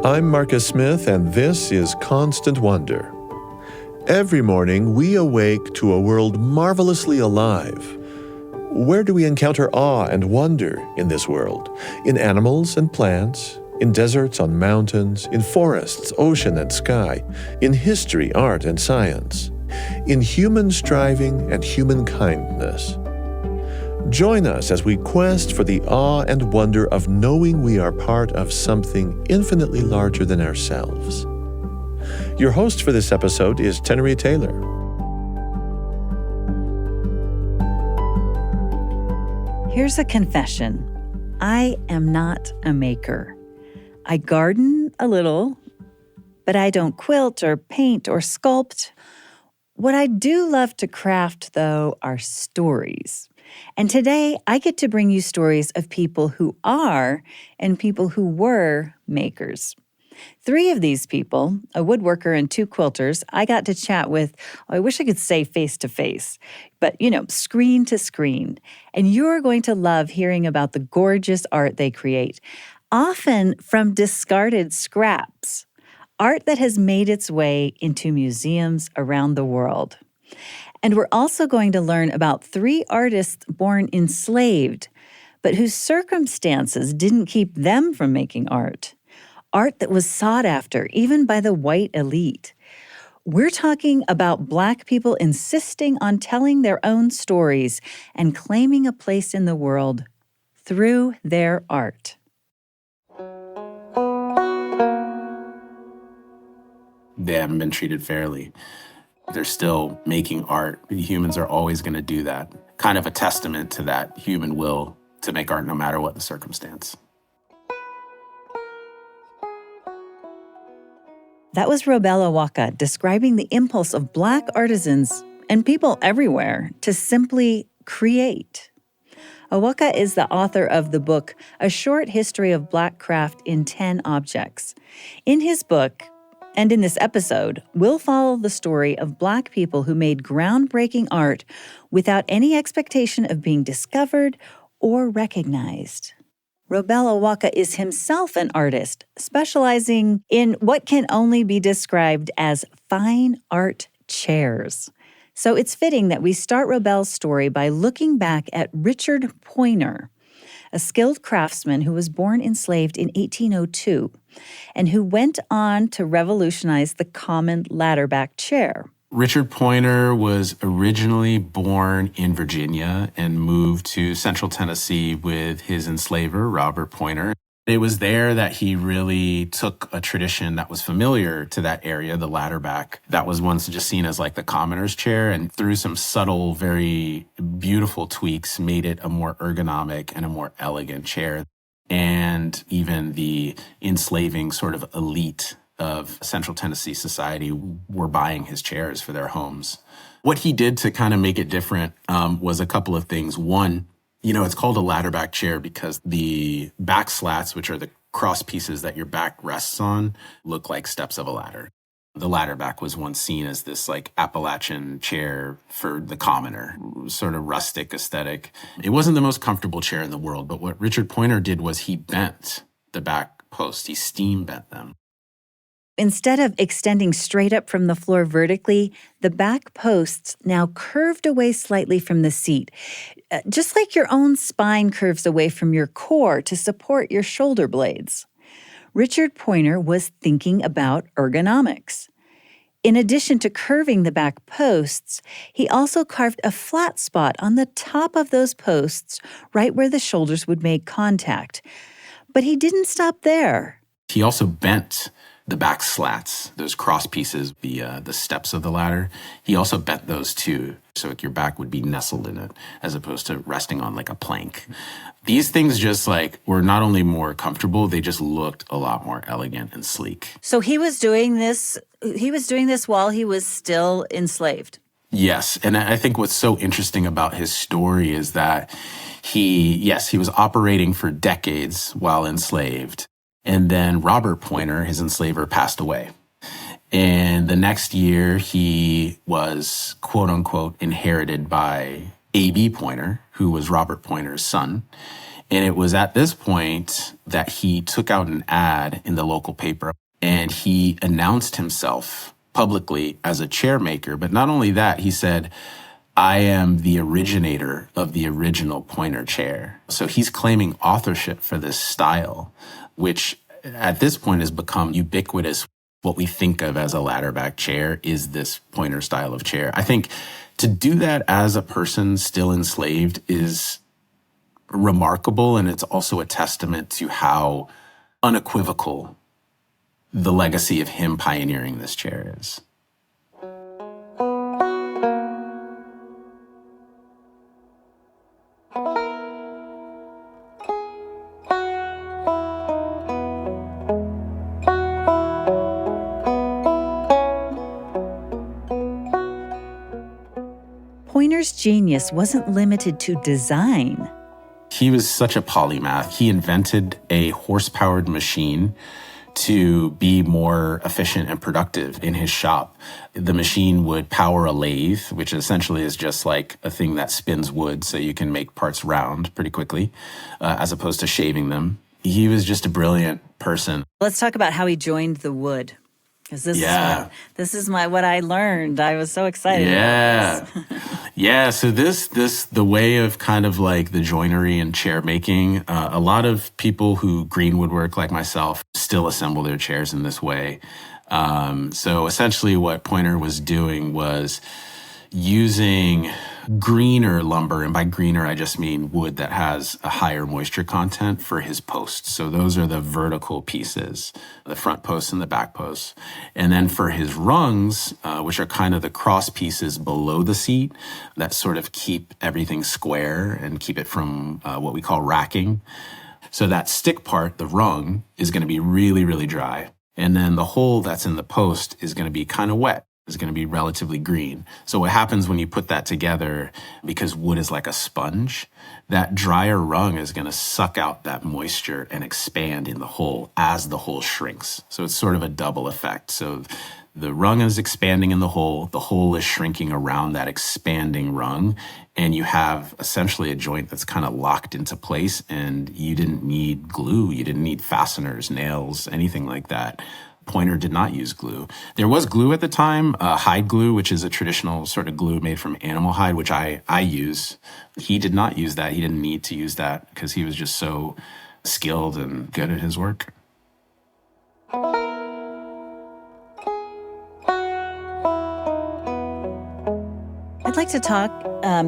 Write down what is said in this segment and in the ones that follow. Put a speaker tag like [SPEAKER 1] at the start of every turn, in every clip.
[SPEAKER 1] I'm Marcus Smith, and this is Constant Wonder. Every morning, we awake to a world marvelously alive. Where do we encounter awe and wonder in this world? In animals and plants, in deserts, on mountains, in forests, ocean and sky, in history, art and science, in human striving and human kindness. Join us as we quest for the awe and wonder of knowing we are part of something infinitely larger than ourselves. Your host for this episode is Tenery Taylor.
[SPEAKER 2] Here's a confession. I am not a maker. I garden a little, but I don't quilt or paint or sculpt. What I do love to craft, though, are stories. And today, I get to bring you stories of people who are and people who were makers. 3 of these people, a woodworker and 2 quilters, I got to chat with, I wish I could say face to face, but screen to screen. And you're going to love hearing about the gorgeous art they create, often from discarded scraps, art that has made its way into museums around the world. And we're also going to learn about 3 artists born enslaved, but whose circumstances didn't keep them from making art. Art that was sought after, even by the white elite. We're talking about Black people insisting on telling their own stories and claiming a place in the world through their art.
[SPEAKER 3] They haven't been treated fairly. They're still making art. Humans are always going to do that. Kind of a testament to that human will to make art no matter what the circumstance.
[SPEAKER 2] That was Robell Awaka describing the impulse of Black artisans and people everywhere to simply create. Awaka is the author of the book, A Short History of Black Craft in 10 Objects. In his book, and in this episode, we'll follow the story of Black people who made groundbreaking art without any expectation of being discovered or recognized. Robell Awaka is himself an artist, specializing in what can only be described as fine art chairs. So it's fitting that we start Robell's story by looking back at Richard Poynter, a skilled craftsman who was born enslaved in 1802 and who went on to revolutionize the common ladderback chair.
[SPEAKER 3] Richard Poynter was originally born in Virginia and moved to central Tennessee with his enslaver, Robert Poynter. It was there that he really took a tradition that was familiar to that area, the ladderback, that was once just seen as like the commoner's chair, and through some subtle, very beautiful tweaks, made it a more ergonomic and a more elegant chair. And even the enslaving sort of elite of Central Tennessee society were buying his chairs for their homes. What he did to kind of make it different was a couple of things. One, it's called a ladderback chair because the back slats, which are the cross pieces that your back rests on, look like steps of a ladder. The ladderback was once seen as this like Appalachian chair for the commoner, sort of rustic aesthetic. It wasn't the most comfortable chair in the world, but what Richard Poynter did was he bent the back posts. He steam bent them.
[SPEAKER 2] Instead of extending straight up from the floor vertically, the back posts now curved away slightly from the seat, just like your own spine curves away from your core to support your shoulder blades. Richard Poynter was thinking about ergonomics. In addition to curving the back posts, he also carved a flat spot on the top of those posts, right where the shoulders would make contact. But he didn't stop there.
[SPEAKER 3] He also bent the back slats, those cross pieces, the steps of the ladder. He also bent those too, so your back would be nestled in it, as opposed to resting on like a plank. These things just were not only more comfortable, they just looked a lot more elegant and sleek.
[SPEAKER 2] So he was doing this while he was still enslaved.
[SPEAKER 3] Yes, and I think what's so interesting about his story is that he was operating for decades while enslaved. And then Robert Poynter, his enslaver, passed away. And the next year, he was, quote unquote, inherited by A.B. Poynter, who was Robert Poynter's son. And it was at this point that he took out an ad in the local paper and he announced himself publicly as a chair maker. But not only that, he said, I am the originator of the original pointer chair. So he's claiming authorship for this style, which at this point has become ubiquitous. What we think of as a ladder-back chair is this pointer style of chair. I think to do that as a person still enslaved is remarkable, and it's also a testament to how unequivocal the legacy of him pioneering this chair is.
[SPEAKER 2] Pointer's genius wasn't limited to design.
[SPEAKER 3] He was such a polymath. He invented a horse-powered machine to be more efficient and productive in his shop. The machine would power a lathe, which essentially is just like a thing that spins wood so you can make parts round pretty quickly, as opposed to shaving them. He was just a brilliant person.
[SPEAKER 2] Let's talk about how he joined the wood. Because this is what I learned. I was so excited.
[SPEAKER 3] Yeah. Yeah. So the way of kind of like the joinery and chair making, a lot of people who green woodwork like myself still assemble their chairs in this way. So essentially what Pointer was doing was using greener lumber, and by greener I just mean wood that has a higher moisture content, for his posts. So those are the vertical pieces, the front posts and the back posts. And then for his rungs, which are kind of the cross pieces below the seat that sort of keep everything square and keep it from what we call racking. So that stick part, the rung, is going to be really, really dry. And then the hole that's in the post is going to be kind of wet. Is going to be relatively green. So what happens when you put that together, because wood is like a sponge, that drier rung is going to suck out that moisture and expand in the hole as the hole shrinks. So it's sort of a double effect. So the rung is expanding in the hole is shrinking around that expanding rung, and you have essentially a joint that's kind of locked into place, and you didn't need glue, you didn't need fasteners, nails, anything like that. Pointer did not use glue. There was glue at the time, hide glue, which is a traditional sort of glue made from animal hide, which I use. He did not use that. He didn't need to use that because he was just so skilled and good at his work.
[SPEAKER 2] I'd like to talk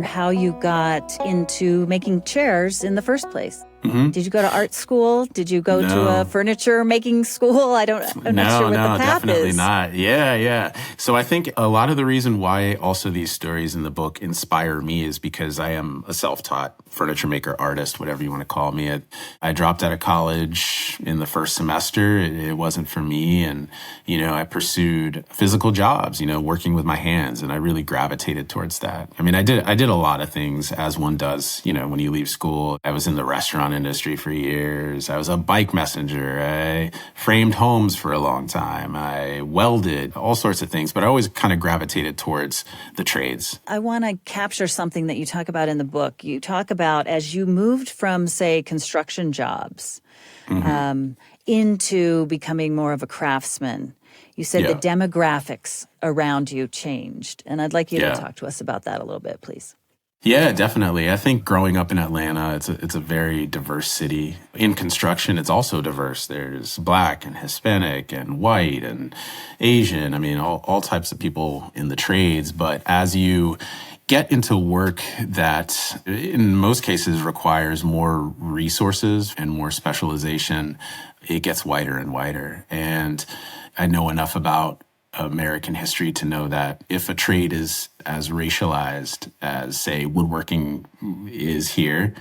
[SPEAKER 2] how you got into making chairs in the first place. Mm-hmm. Did you go to art school? Did you go to a furniture making school? I'm not sure what the path
[SPEAKER 3] definitely
[SPEAKER 2] is.
[SPEAKER 3] Not. Yeah. So I think a lot of the reason why also these stories in the book inspire me is because I am a self-taught furniture maker, artist, whatever you want to call me. I dropped out of college in the first semester. It wasn't for me. And, I pursued physical jobs, working with my hands. And I really gravitated towards that. I mean, I did a lot of things, as one does, when you leave school. I was in the restaurant industry for years. I was a bike messenger. I framed homes for a long time. I welded, all sorts of things, but I always kind of gravitated towards the trades.
[SPEAKER 2] I want to capture something that you talk about in the book. You talk about as you moved from, say, construction jobs into becoming more of a craftsman. You said the demographics around you changed. And I'd like you to talk to us about that a little bit, please.
[SPEAKER 3] Yeah, definitely. I think growing up in Atlanta, it's a very diverse city. In construction, it's also diverse. There's Black and Hispanic and white and Asian. I mean, all types of people in the trades. But as you get into work that in most cases requires more resources and more specialization, it gets wider and wider. And I know enough about American history to know that if a trade is as racialized as, say, woodworking is here,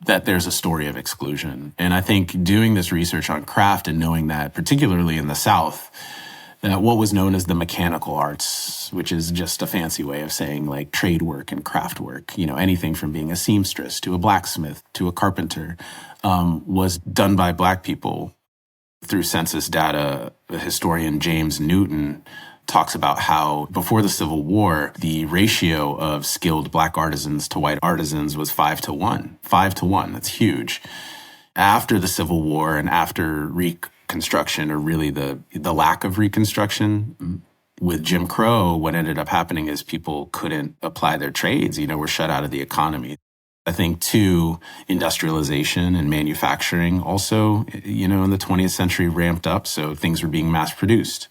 [SPEAKER 3] that there's a story of exclusion. And I think doing this research on craft and knowing that, particularly in the South, that what was known as the mechanical arts, which is just a fancy way of saying like trade work and craft work, anything from being a seamstress to a blacksmith to a carpenter, was done by Black people. Through census data, the historian James Newton talks about how before the Civil War, the ratio of skilled Black artisans to white artisans was 5-1. 5-1, that's huge. After the Civil War and after Reconstruction, or really the lack of Reconstruction, with Jim Crow, what ended up happening is people couldn't apply their trades, were shut out of the economy. I think, too, industrialization and manufacturing also, in the 20th century ramped up, so things were being mass produced.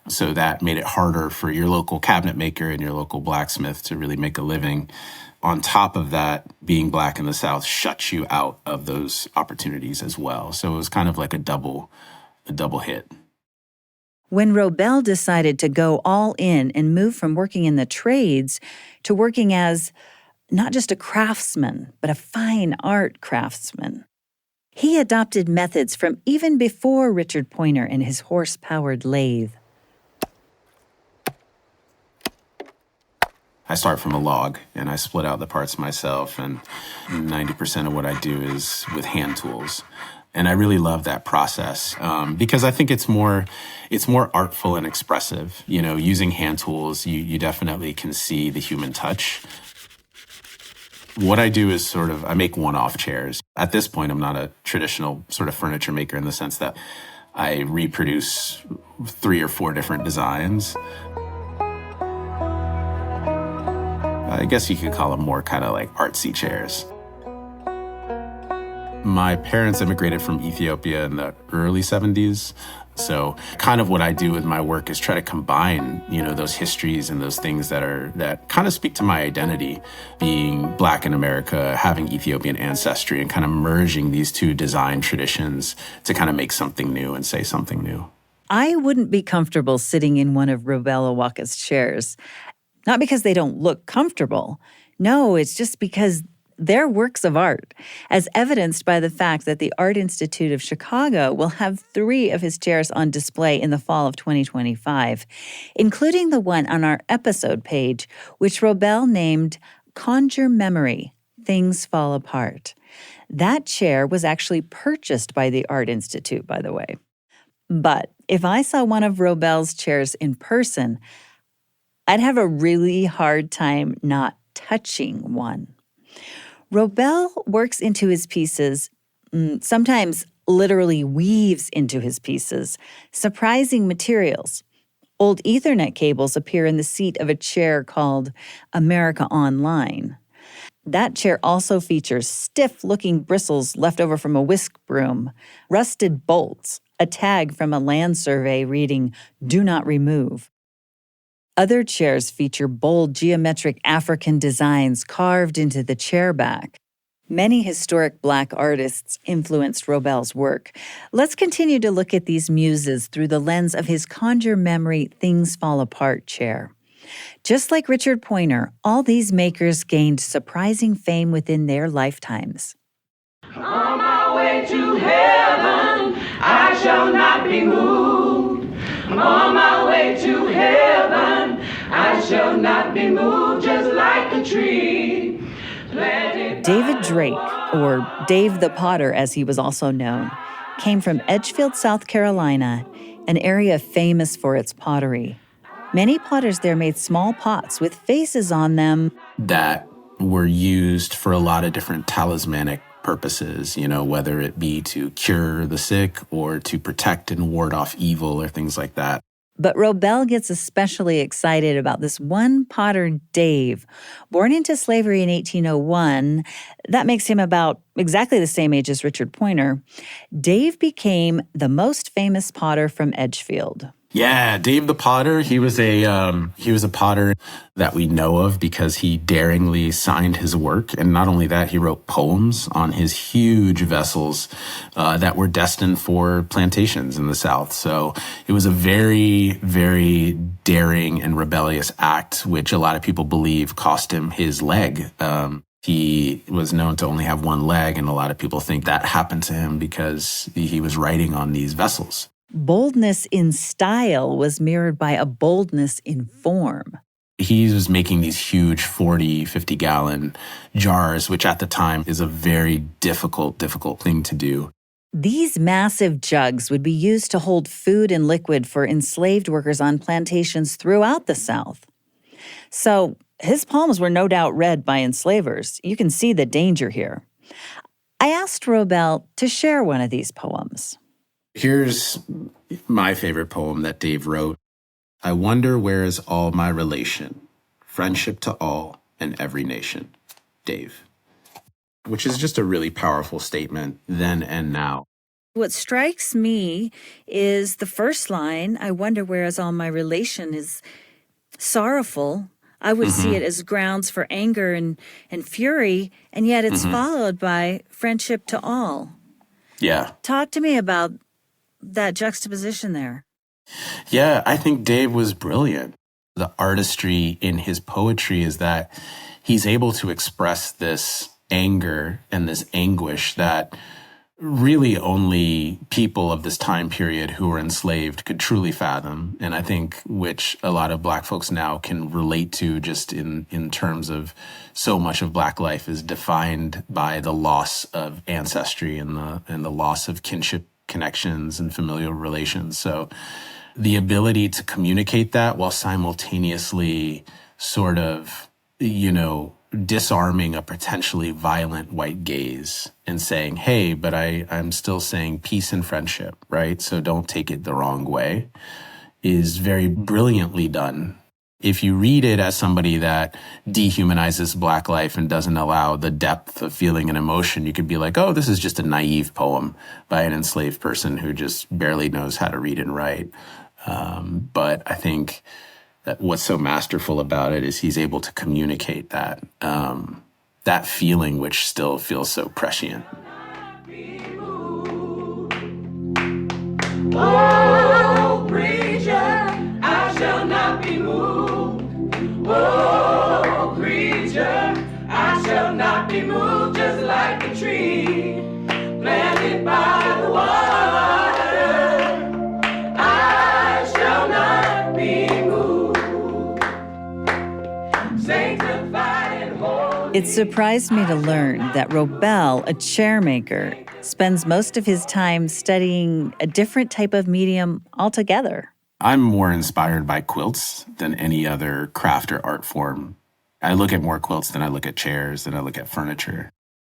[SPEAKER 3] So that made it harder for your local cabinet maker and your local blacksmith to really make a living. On top of that, being Black in the South shuts you out of those opportunities as well. So it was kind of like a double hit.
[SPEAKER 2] When Robell decided to go all in and move from working in the trades to working as not just a craftsman, but a fine art craftsman, he adopted methods from even before Richard Poynter and his horse-powered lathe.
[SPEAKER 3] I start from a log and I split out the parts myself, and 90% of what I do is with hand tools. And I really love that process because I think it's more artful and expressive. Using hand tools, you definitely can see the human touch. What I do is I make one-off chairs. At this point, I'm not a traditional sort of furniture maker in the sense that I reproduce 3 or 4 different designs. I guess you could call them more kind of like artsy chairs. My parents immigrated from Ethiopia in the early 70s. So kind of what I do with my work is try to combine, those histories and those things that kind of speak to my identity, being Black in America, having Ethiopian ancestry, and kind of merging these two design traditions to kind of make something new and say something new.
[SPEAKER 2] I wouldn't be comfortable sitting in one of Robell Awaka's chairs. Not because they don't look comfortable. No, it's just because they're works of art, as evidenced by the fact that the Art Institute of Chicago will have 3 of his chairs on display in the fall of 2025, including the one on our episode page, which Robell named Conjure Memory, Things Fall Apart. That chair was actually purchased by the Art Institute, by the way. But if I saw one of Robell's chairs in person, I'd have a really hard time not touching one. Robell works into his pieces, sometimes literally weaves into his pieces, surprising materials. Old Ethernet cables appear in the seat of a chair called America Online. That chair also features stiff-looking bristles left over from a whisk broom, rusted bolts, a tag from a land survey reading, "Do not remove." Other chairs feature bold geometric African designs carved into the chair back. Many historic Black artists influenced Robell's work. Let's continue to look at these muses through the lens of his Conjure Memory Things Fall Apart chair. Just like Richard Poynter, all these makers gained surprising fame within their lifetimes.
[SPEAKER 4] On my way to heaven, I shall not be moved. On my way to heaven, I shall not be moved, just like a tree.
[SPEAKER 2] David Drake, or Dave the Potter as he was also known, came from Edgefield, South Carolina, an area famous for its pottery. Many potters there made small pots with faces on them
[SPEAKER 3] that were used for a lot of different talismanic purposes, whether it be to cure the sick or to protect and ward off evil or things like that.
[SPEAKER 2] But Robell gets especially excited about this one potter, Dave. Born into slavery in 1801, that makes him about exactly the same age as Richard Poynter. Dave became the most famous potter from Edgefield.
[SPEAKER 3] Yeah, Dave the Potter, he was a potter that we know of because he daringly signed his work. And not only that, he wrote poems on his huge vessels that were destined for plantations in the South. So it was a very, very daring and rebellious act, which a lot of people believe cost him his leg. He was known to only have one leg, and a lot of people think that happened to him because he was writing on these vessels.
[SPEAKER 2] Boldness in style was mirrored by a boldness in form.
[SPEAKER 3] He was making these huge 40, 50-gallon jars, which at the time is a very difficult thing to do.
[SPEAKER 2] These massive jugs would be used to hold food and liquid for enslaved workers on plantations throughout the South. So his poems were no doubt read by enslavers. You can see the danger here. I asked Robell to share one of these poems.
[SPEAKER 3] Here's my favorite poem that Dave wrote. I wonder where is all my relation, friendship to all and every nation. Dave. Which is just a really powerful statement then and now.
[SPEAKER 2] What strikes me is the first line, I wonder where is all my relation, is sorrowful. I would see it as grounds for anger and fury, and yet it's followed by friendship to all.
[SPEAKER 3] Yeah.
[SPEAKER 2] Talk to me about that juxtaposition there.
[SPEAKER 3] Yeah, I think Dave was brilliant. The artistry in his poetry is that he's able to express this anger and this anguish that really only people of this time period who were enslaved could truly fathom. And I think which a lot of Black folks now can relate to, just in terms of so much of Black life is defined by the loss of ancestry and the loss of kinship connections and familial relations. So the ability to communicate that while simultaneously sort of, disarming a potentially violent white gaze and saying, hey, but I'm still saying peace and friendship, right? So don't take it the wrong way, is very brilliantly done. If you read it as somebody that dehumanizes Black life and doesn't allow the depth of feeling and emotion, you could be like, oh, this is just a naive poem by an enslaved person who just barely knows how to read and write. But I think that what's so masterful about it is he's able to communicate that feeling, which still feels so prescient.
[SPEAKER 4] Oh, preacher, I shall not be moved. Oh, preacher, I shall not be moved, just like a tree planted by the water. I shall not be moved. Sanctified and holy.
[SPEAKER 2] It surprised me to learn that Robell, a chairmaker, spends most of his time studying a different type of medium altogether.
[SPEAKER 3] I'm more inspired by quilts than any other craft or art form. I look at more quilts than I look at chairs, than I look at furniture.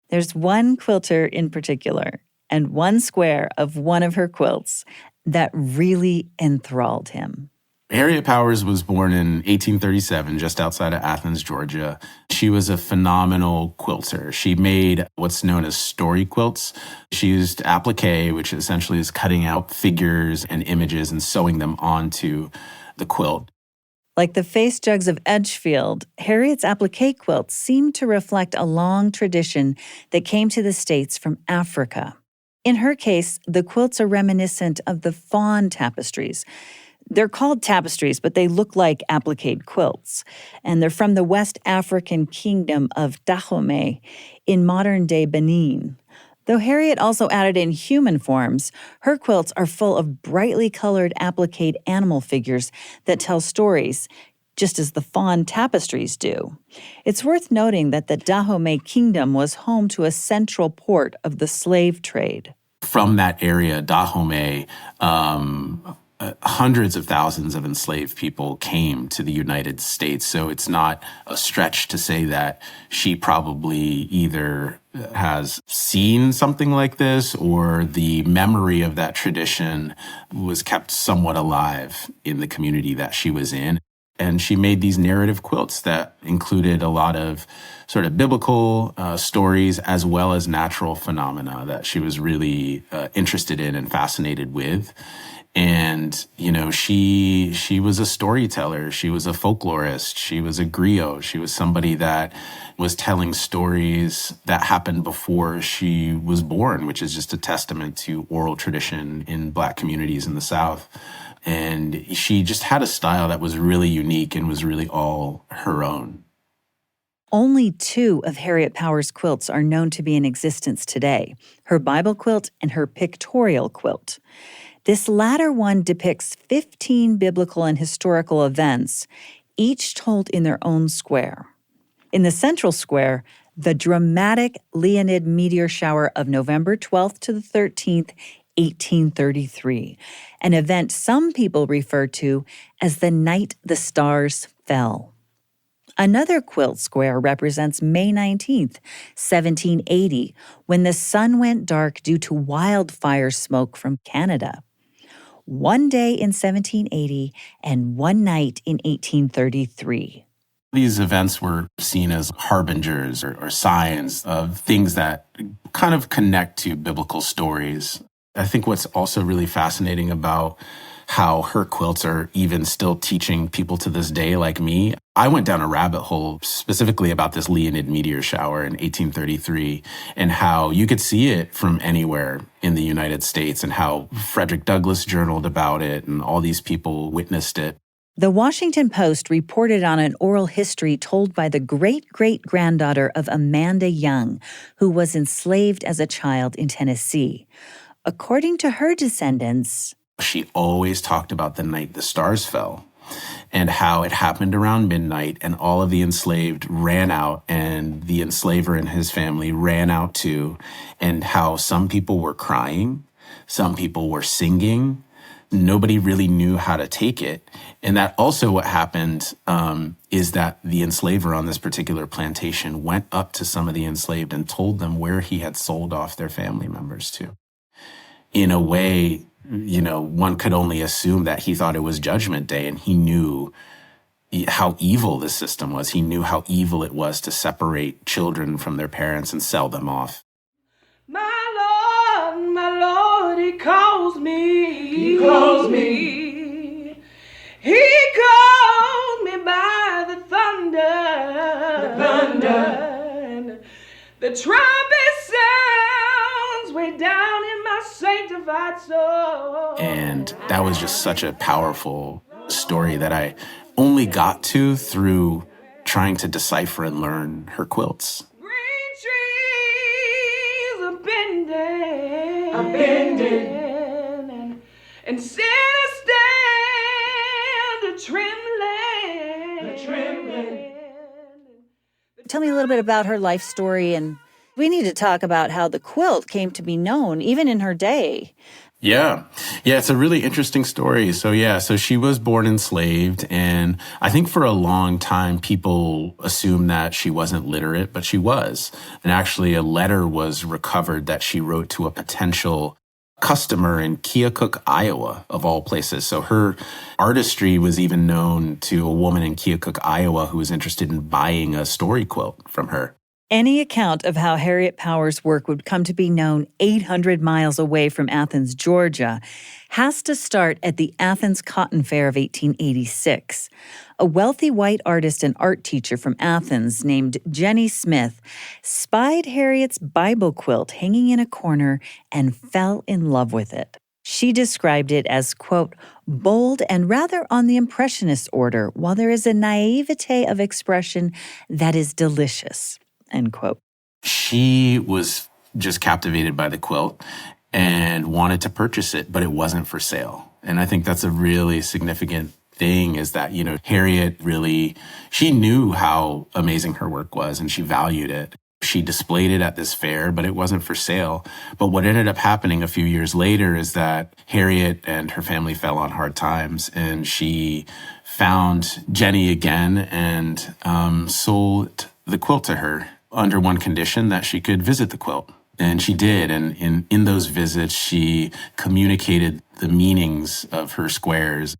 [SPEAKER 2] There's one quilter in particular, and one square of one of her quilts that really enthralled him.
[SPEAKER 3] Harriet Powers was born in 1837, just outside of Athens, Georgia. She was a phenomenal quilter. She made what's known as story quilts. She used applique, which essentially is cutting out figures and images and sewing them onto the quilt.
[SPEAKER 2] Like the face jugs of Edgefield, Harriet's applique quilts seem to reflect a long tradition that came to the States from Africa. In her case, the quilts are reminiscent of the fawn tapestries. They're called tapestries, but they look like applique quilts. And they're from the West African kingdom of Dahomey in modern-day Benin. Though Harriet also added in human forms, her quilts are full of brightly colored applique animal figures that tell stories, just as the fawn tapestries do. It's worth noting that the Dahomey kingdom was home to a central port of the slave trade.
[SPEAKER 3] From that area, Dahomey, hundreds of thousands of enslaved people came to the United States. So it's not a stretch to say that she probably either has seen something like this or the memory of that tradition was kept somewhat alive in the community that she was in. And she made these narrative quilts that included a lot of sort of biblical stories as well as natural phenomena that she was really interested in and fascinated with. And, she was a storyteller. She was a folklorist. She was a griot. She was somebody that was telling stories that happened before she was born, which is just a testament to oral tradition in Black communities in the South. And she just had a style that was really unique and was really all her own.
[SPEAKER 2] Only 2 of Harriet Powers' quilts are known to be in existence today, her Bible quilt and her pictorial quilt. This latter one depicts 15 biblical and historical events, each told in their own square. In the central square, the dramatic Leonid meteor shower of November 12th to the 13th, 1833, an event some people refer to as the night the stars fell. Another quilt square represents May 19th, 1780, when the sun went dark due to wildfire smoke from Canada. One day in 1780 and one night in 1833.
[SPEAKER 3] These events were seen as harbingers or signs of things that kind of connect to biblical stories. I think what's also really fascinating about how her quilts are even still teaching people to this day like me. I went down a rabbit hole specifically about this Leonid meteor shower in 1833 and how you could see it from anywhere in the United States and how Frederick Douglass journaled about it and all these people witnessed it.
[SPEAKER 2] The Washington Post reported on an oral history told by the great-great-granddaughter of Amanda Young, who was enslaved as a child in Tennessee. According to her descendants,
[SPEAKER 3] she always talked about the night the stars fell and how it happened around midnight and all of the enslaved ran out and the enslaver and his family ran out too, and how some people were crying, some people were singing. Nobody really knew how to take it. And that also what happened is that the enslaver on this particular plantation went up to some of the enslaved and told them where he had sold off their family members to. In a way, one could only assume that he thought it was Judgment Day and he knew how evil the system was. He knew how evil it was to separate children from their parents and sell them off.
[SPEAKER 4] My Lord, he calls me. He calls me. He calls me by the thunder. The thunder. The trumpet sounds way down in my sanctified soul.
[SPEAKER 3] And that was just such a powerful story that I only got to through trying to decipher and learn her quilts.
[SPEAKER 4] Green trees are bending, and sinners stand trembling.
[SPEAKER 2] tell me a little bit about her life story, and we need to talk about how the quilt came to be known, even in her day.
[SPEAKER 3] Yeah, it's a really interesting story. So she was born enslaved, and I think for a long time people assumed that she wasn't literate, but she was. And actually a letter was recovered that she wrote to a potential customer in Keokuk, Iowa, of all places. So her artistry was even known to a woman in Keokuk, Iowa, who was interested in buying a story quilt from her.
[SPEAKER 2] Any account of how Harriet Power's work would come to be known 800 miles away from Athens, Georgia, has to start at the Athens Cotton Fair of 1886. A wealthy white artist and art teacher from Athens named Jenny Smith spied Harriet's Bible quilt hanging in a corner and fell in love with it. She described it as, quote, bold and rather on the impressionist order, while there is a naivete of expression that is delicious. End quote.
[SPEAKER 3] She was just captivated by the quilt and wanted to purchase it, but it wasn't for sale. And I think that's a really significant thing is that, Harriet really, she knew how amazing her work was and she valued it. She displayed it at this fair, but it wasn't for sale. But what ended up happening a few years later is that Harriet and her family fell on hard times, and she found Jenny again and sold the quilt to her under one condition, that she could visit the quilt. And she did. And in those visits, she communicated the meanings of her squares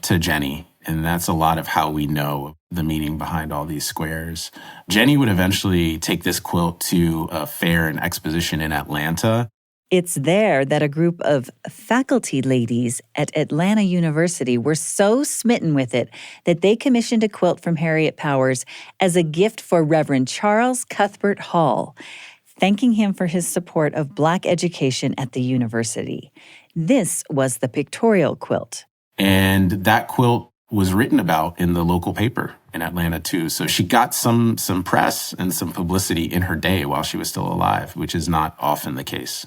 [SPEAKER 3] to Jenny. And that's a lot of how we know the meaning behind all these squares. Jenny would eventually take this quilt to a fair and exposition in Atlanta.
[SPEAKER 2] It's there that a group of faculty ladies at Atlanta University were so smitten with it that they commissioned a quilt from Harriet Powers as a gift for Reverend Charles Cuthbert Hall, thanking him for his support of Black education at the university. This was the pictorial quilt.
[SPEAKER 3] And that quilt was written about in the local paper in Atlanta too. So she got some press and some publicity in her day while she was still alive, which is not often the case.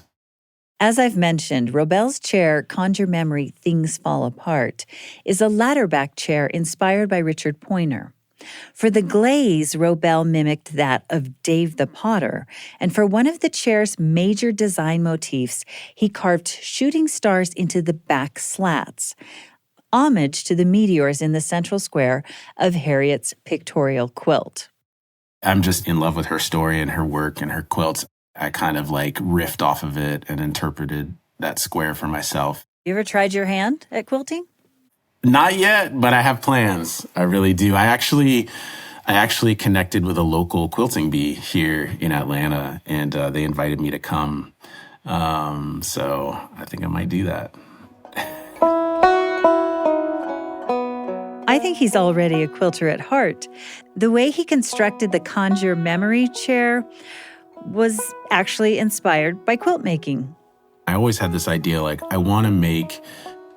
[SPEAKER 2] As I've mentioned, Robell's chair, Conjure Memory, Things Fall Apart, is a ladder-back chair inspired by Richard Poynter. For the glaze, Robell mimicked that of Dave the Potter, and for one of the chair's major design motifs, he carved shooting stars into the back slats, homage to the meteors in the central square of Harriet's pictorial quilt.
[SPEAKER 3] I'm just in love with her story and her work and her quilts. I kind of like riffed off of it and interpreted that square for myself.
[SPEAKER 2] You ever tried your hand at quilting?
[SPEAKER 3] Not yet, but I have plans. I really do. I actually connected with a local quilting bee here in Atlanta, and they invited me to come. So I think I might do that.
[SPEAKER 2] I think he's already a quilter at heart. The way he constructed the Conjure memory chair was actually inspired by quilt making.
[SPEAKER 3] I always had this idea, like, I want to make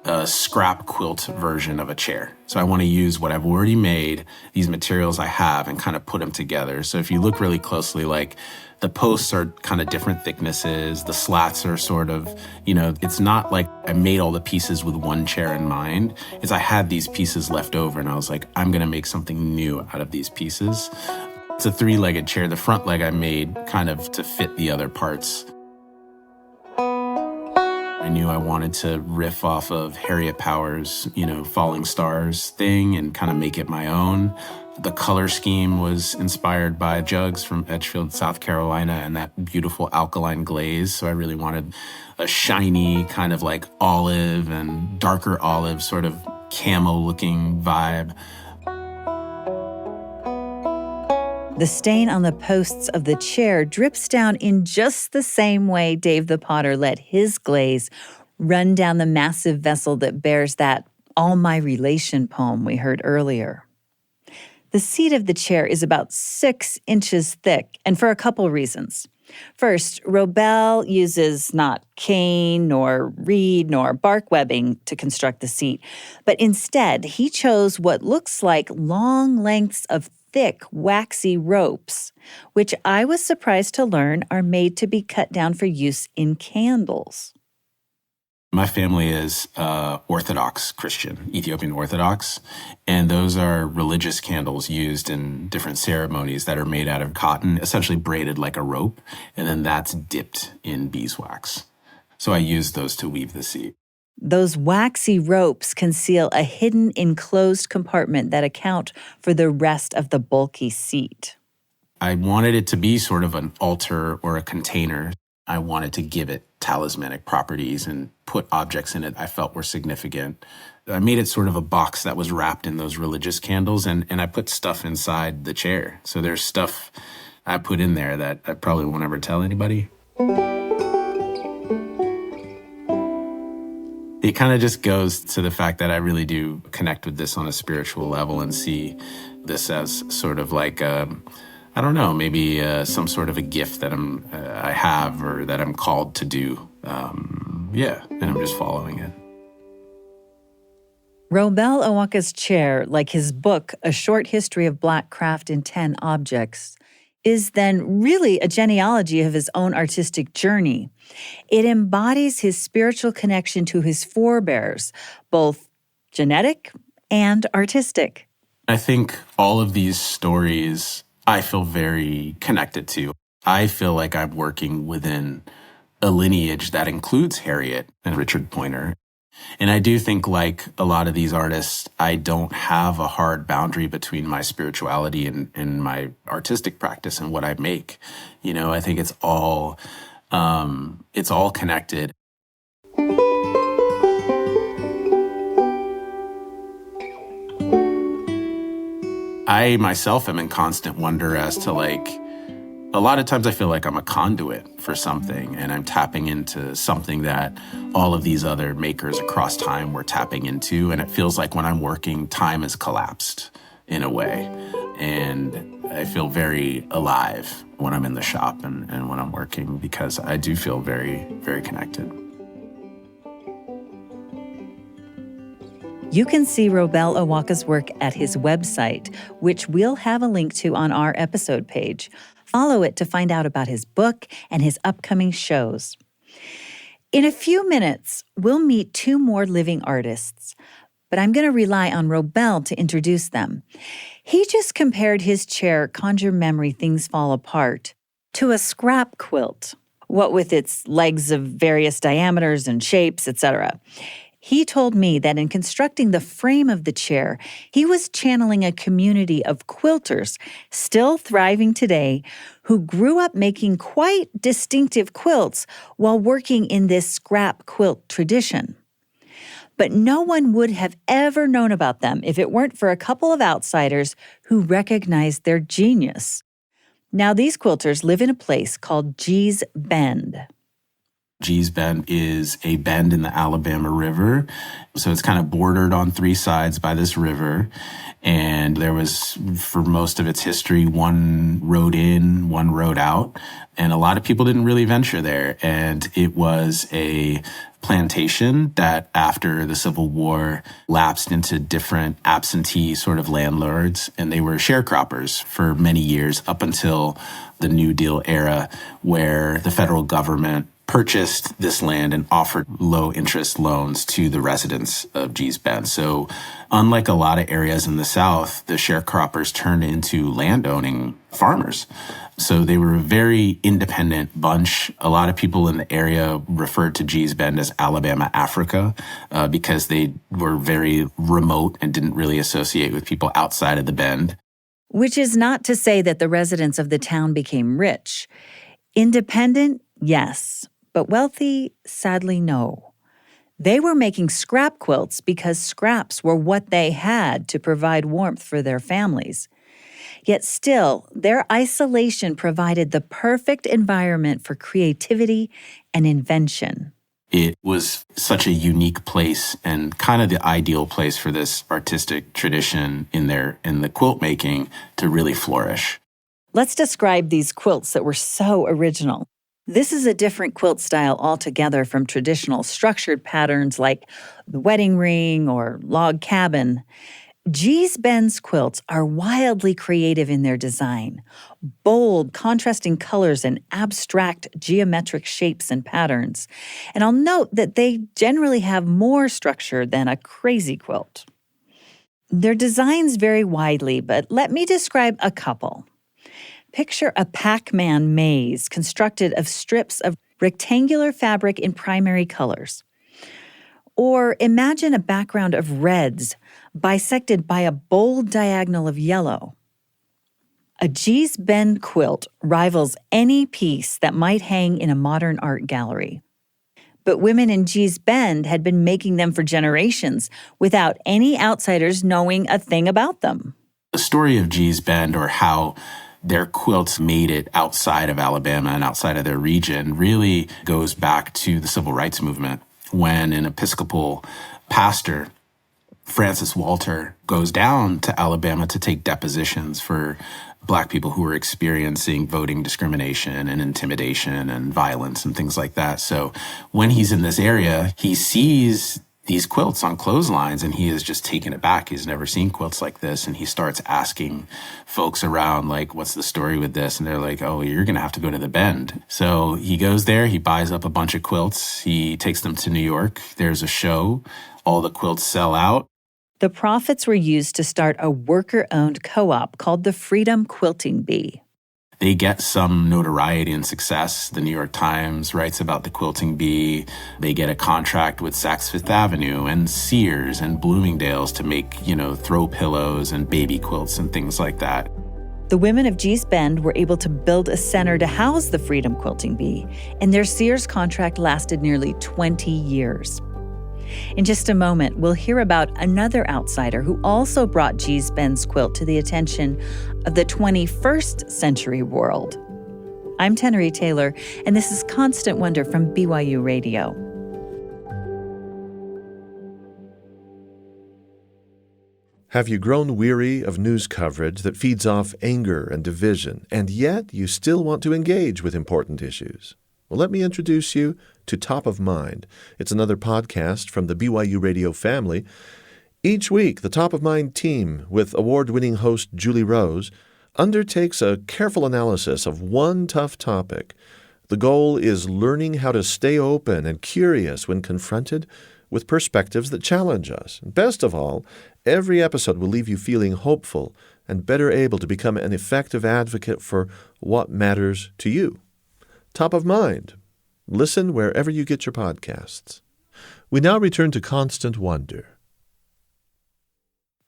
[SPEAKER 3] a scrap quilt version of a chair. So I want to use what I've already made, these materials I have, and kind of put them together. So if you look really closely, like, the posts are kind of different thicknesses. The slats are sort of, it's not like I made all the pieces with one chair in mind. It's I had these pieces left over and I was like, I'm going to make something new out of these pieces. It's a 3-legged chair. The front leg I made kind of to fit the other parts. I knew I wanted to riff off of Harriet Power's, Falling Stars thing and kind of make it my own. The color scheme was inspired by jugs from Edgefield, South Carolina, and that beautiful alkaline glaze. So I really wanted a shiny kind of like olive and darker olive sort of camo-looking vibe.
[SPEAKER 2] The stain on the posts of the chair drips down in just the same way Dave the Potter let his glaze run down the massive vessel that bears that All My Relation poem we heard earlier. The seat of the chair is about 6 inches thick, and for a couple reasons. First, Robell uses not cane, nor reed, nor bark webbing to construct the seat, but instead he chose what looks like long lengths of thick, waxy ropes, which I was surprised to learn are made to be cut down for use in candles.
[SPEAKER 3] My family is Orthodox Christian, Ethiopian Orthodox, and those are religious candles used in different ceremonies that are made out of cotton, essentially braided like a rope, and then that's dipped in beeswax. So I used those to weave the seat.
[SPEAKER 2] Those waxy ropes conceal a hidden enclosed compartment that account for the rest of the bulky seat.
[SPEAKER 3] I wanted it to be sort of an altar or a container. I wanted to give it talismanic properties and put objects in it I felt were significant. I made it sort of a box that was wrapped in those religious candles, and I put stuff inside the chair. So there's stuff I put in there that I probably won't ever tell anybody. It kind of just goes to the fact that I really do connect with this on a spiritual level and see this as sort of like I don't know, maybe some sort of a gift that I have or that I'm called to do. And I'm just following it.
[SPEAKER 2] Robell Awaka's chair, like his book, A Short History of Black Craft in 10 Objects, is then really a genealogy of his own artistic journey. It embodies his spiritual connection to his forebears, both genetic and artistic.
[SPEAKER 3] I think all of these stories I feel very connected to. I feel like I'm working within a lineage that includes Harriet and Richard Poynter. And I do think, like a lot of these artists, I don't have a hard boundary between my spirituality and my artistic practice and what I make. I think it's all connected. I myself am in constant wonder as to a lot of times I feel like I'm a conduit for something and I'm tapping into something that all of these other makers across time were tapping into. And it feels like when I'm working, time has collapsed in a way. And I feel very alive when I'm in the shop and when I'm working because I do feel very, very connected.
[SPEAKER 2] You can see Robell Awaka's work at his website, which we'll have a link to on our episode page. Follow it to find out about his book and his upcoming shows. In a few minutes, we'll meet 2 more living artists. but I'm going to rely on Robell to introduce them. He just compared his chair, Conjure Memory Things Fall Apart, to a scrap quilt, what with its legs of various diameters and shapes, etc. He told me that in constructing the frame of the chair, he was channeling a community of quilters still thriving today who grew up making quite distinctive quilts while working in this scrap quilt tradition. But no one would have ever known about them if it weren't for a couple of outsiders who recognized their genius. Now, these quilters live in a place called Gee's Bend.
[SPEAKER 3] Gee's Bend is a bend in the Alabama River. So it's kind of bordered on three sides by this river. And there was, for most of its history, one road in, one road out. And a lot of people didn't really venture there. And it was a plantation that after the Civil War lapsed into different absentee sort of landlords. And they were sharecroppers for many years up until the New Deal era, where the federal government purchased this land and offered low interest loans to the residents of Gee's Bend. So unlike a lot of areas in the South, the sharecroppers turned into landowning farmers. So they were a very independent bunch. A lot of people in the area referred to Gee's Bend as Alabama Africa because they were very remote and didn't really associate with people outside of the bend.
[SPEAKER 2] Which is not to say that the residents of the town became rich. Independent, yes. But wealthy, sadly, no. They were making scrap quilts because scraps were what they had to provide warmth for their families. Yet still, their isolation provided the perfect environment for creativity and invention.
[SPEAKER 3] It was such a unique place and kind of the ideal place for this artistic tradition in the quilt making to really flourish.
[SPEAKER 2] Let's describe these quilts that were so original. This is a different quilt style altogether from traditional structured patterns like the wedding ring or log cabin. Gee's Bend's quilts are wildly creative in their design. Bold, contrasting colors and abstract geometric shapes and patterns. And I'll note that they generally have more structure than a crazy quilt. Their designs vary widely, but let me describe a couple. Picture a Pac-Man maze constructed of strips of rectangular fabric in primary colors. Or imagine a background of reds bisected by a bold diagonal of yellow. A Gee's Bend quilt rivals any piece that might hang in a modern art gallery. But women in Gee's Bend had been making them for generations without any outsiders knowing a thing about them.
[SPEAKER 3] The story of Gee's Bend, or how their quilts made it outside of Alabama and outside of their region, really goes back to the civil rights movement, when an Episcopal pastor, Francis Walter, goes down to Alabama to take depositions for Black people who were experiencing voting discrimination and intimidation and violence and things like that. So when he's in this area, he sees these quilts on clotheslines, and he is just taken aback. He's never seen quilts like this. And he starts asking folks around, like, what's the story with this? And they're like, oh, you're going to have to go to the Bend. So he goes there, he buys up a bunch of quilts, he takes them to New York. There's a show, all the quilts sell out.
[SPEAKER 2] The profits were used to start a worker-owned co-op called the Freedom Quilting Bee.
[SPEAKER 3] They get some notoriety and success. The New York Times writes about the Quilting Bee. They get a contract with Saks Fifth Avenue and Sears and Bloomingdale's to make, throw pillows and baby quilts and things like that.
[SPEAKER 2] The women of Gee's Bend were able to build a center to house the Freedom Quilting Bee, and their Sears contract lasted nearly 20 years. In just a moment, we'll hear about another outsider who also brought Gee's Bend's quilt to the attention of the 21st century world. I'm Tenery Taylor, and this is Constant Wonder from BYU Radio.
[SPEAKER 1] Have you grown weary of news coverage that feeds off anger and division, and yet you still want to engage with important issues? Well, let me introduce you to Top of Mind. It's another podcast from the BYU Radio family. Each week, the Top of Mind team, with award-winning host Julie Rose, undertakes a careful analysis of one tough topic. The goal is learning how to stay open and curious when confronted with perspectives that challenge us. And best of all, every episode will leave you feeling hopeful and better able to become an effective advocate for what matters to you. Top of mind. Listen wherever you get your podcasts. We now return to Constant Wonder.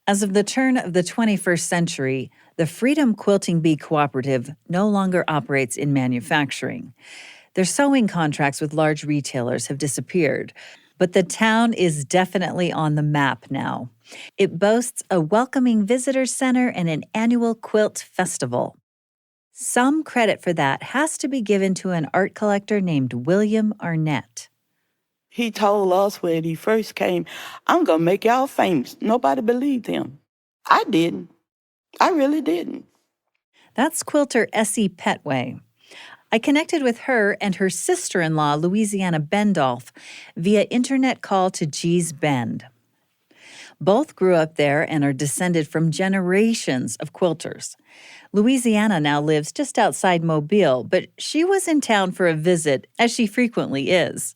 [SPEAKER 2] As of the turn of the 21st century, the Freedom Quilting Bee Cooperative no longer operates in manufacturing. Their sewing contracts with large retailers have disappeared, but the town is definitely on the map now. It boasts a welcoming visitor center and an annual quilt festival. Some credit for that has to be given to an art collector named William Arnett.
[SPEAKER 5] He told us when he first came, I'm going to make y'all famous. Nobody believed him. I didn't. I really didn't.
[SPEAKER 2] That's quilter Essie Petway. I connected with her and her sister-in-law, Louisiana Bendolph, via internet call to Gee's Bend. Both grew up there and are descended from generations of quilters. Louisiana now lives just outside Mobile, but she was in town for a visit, as she frequently is.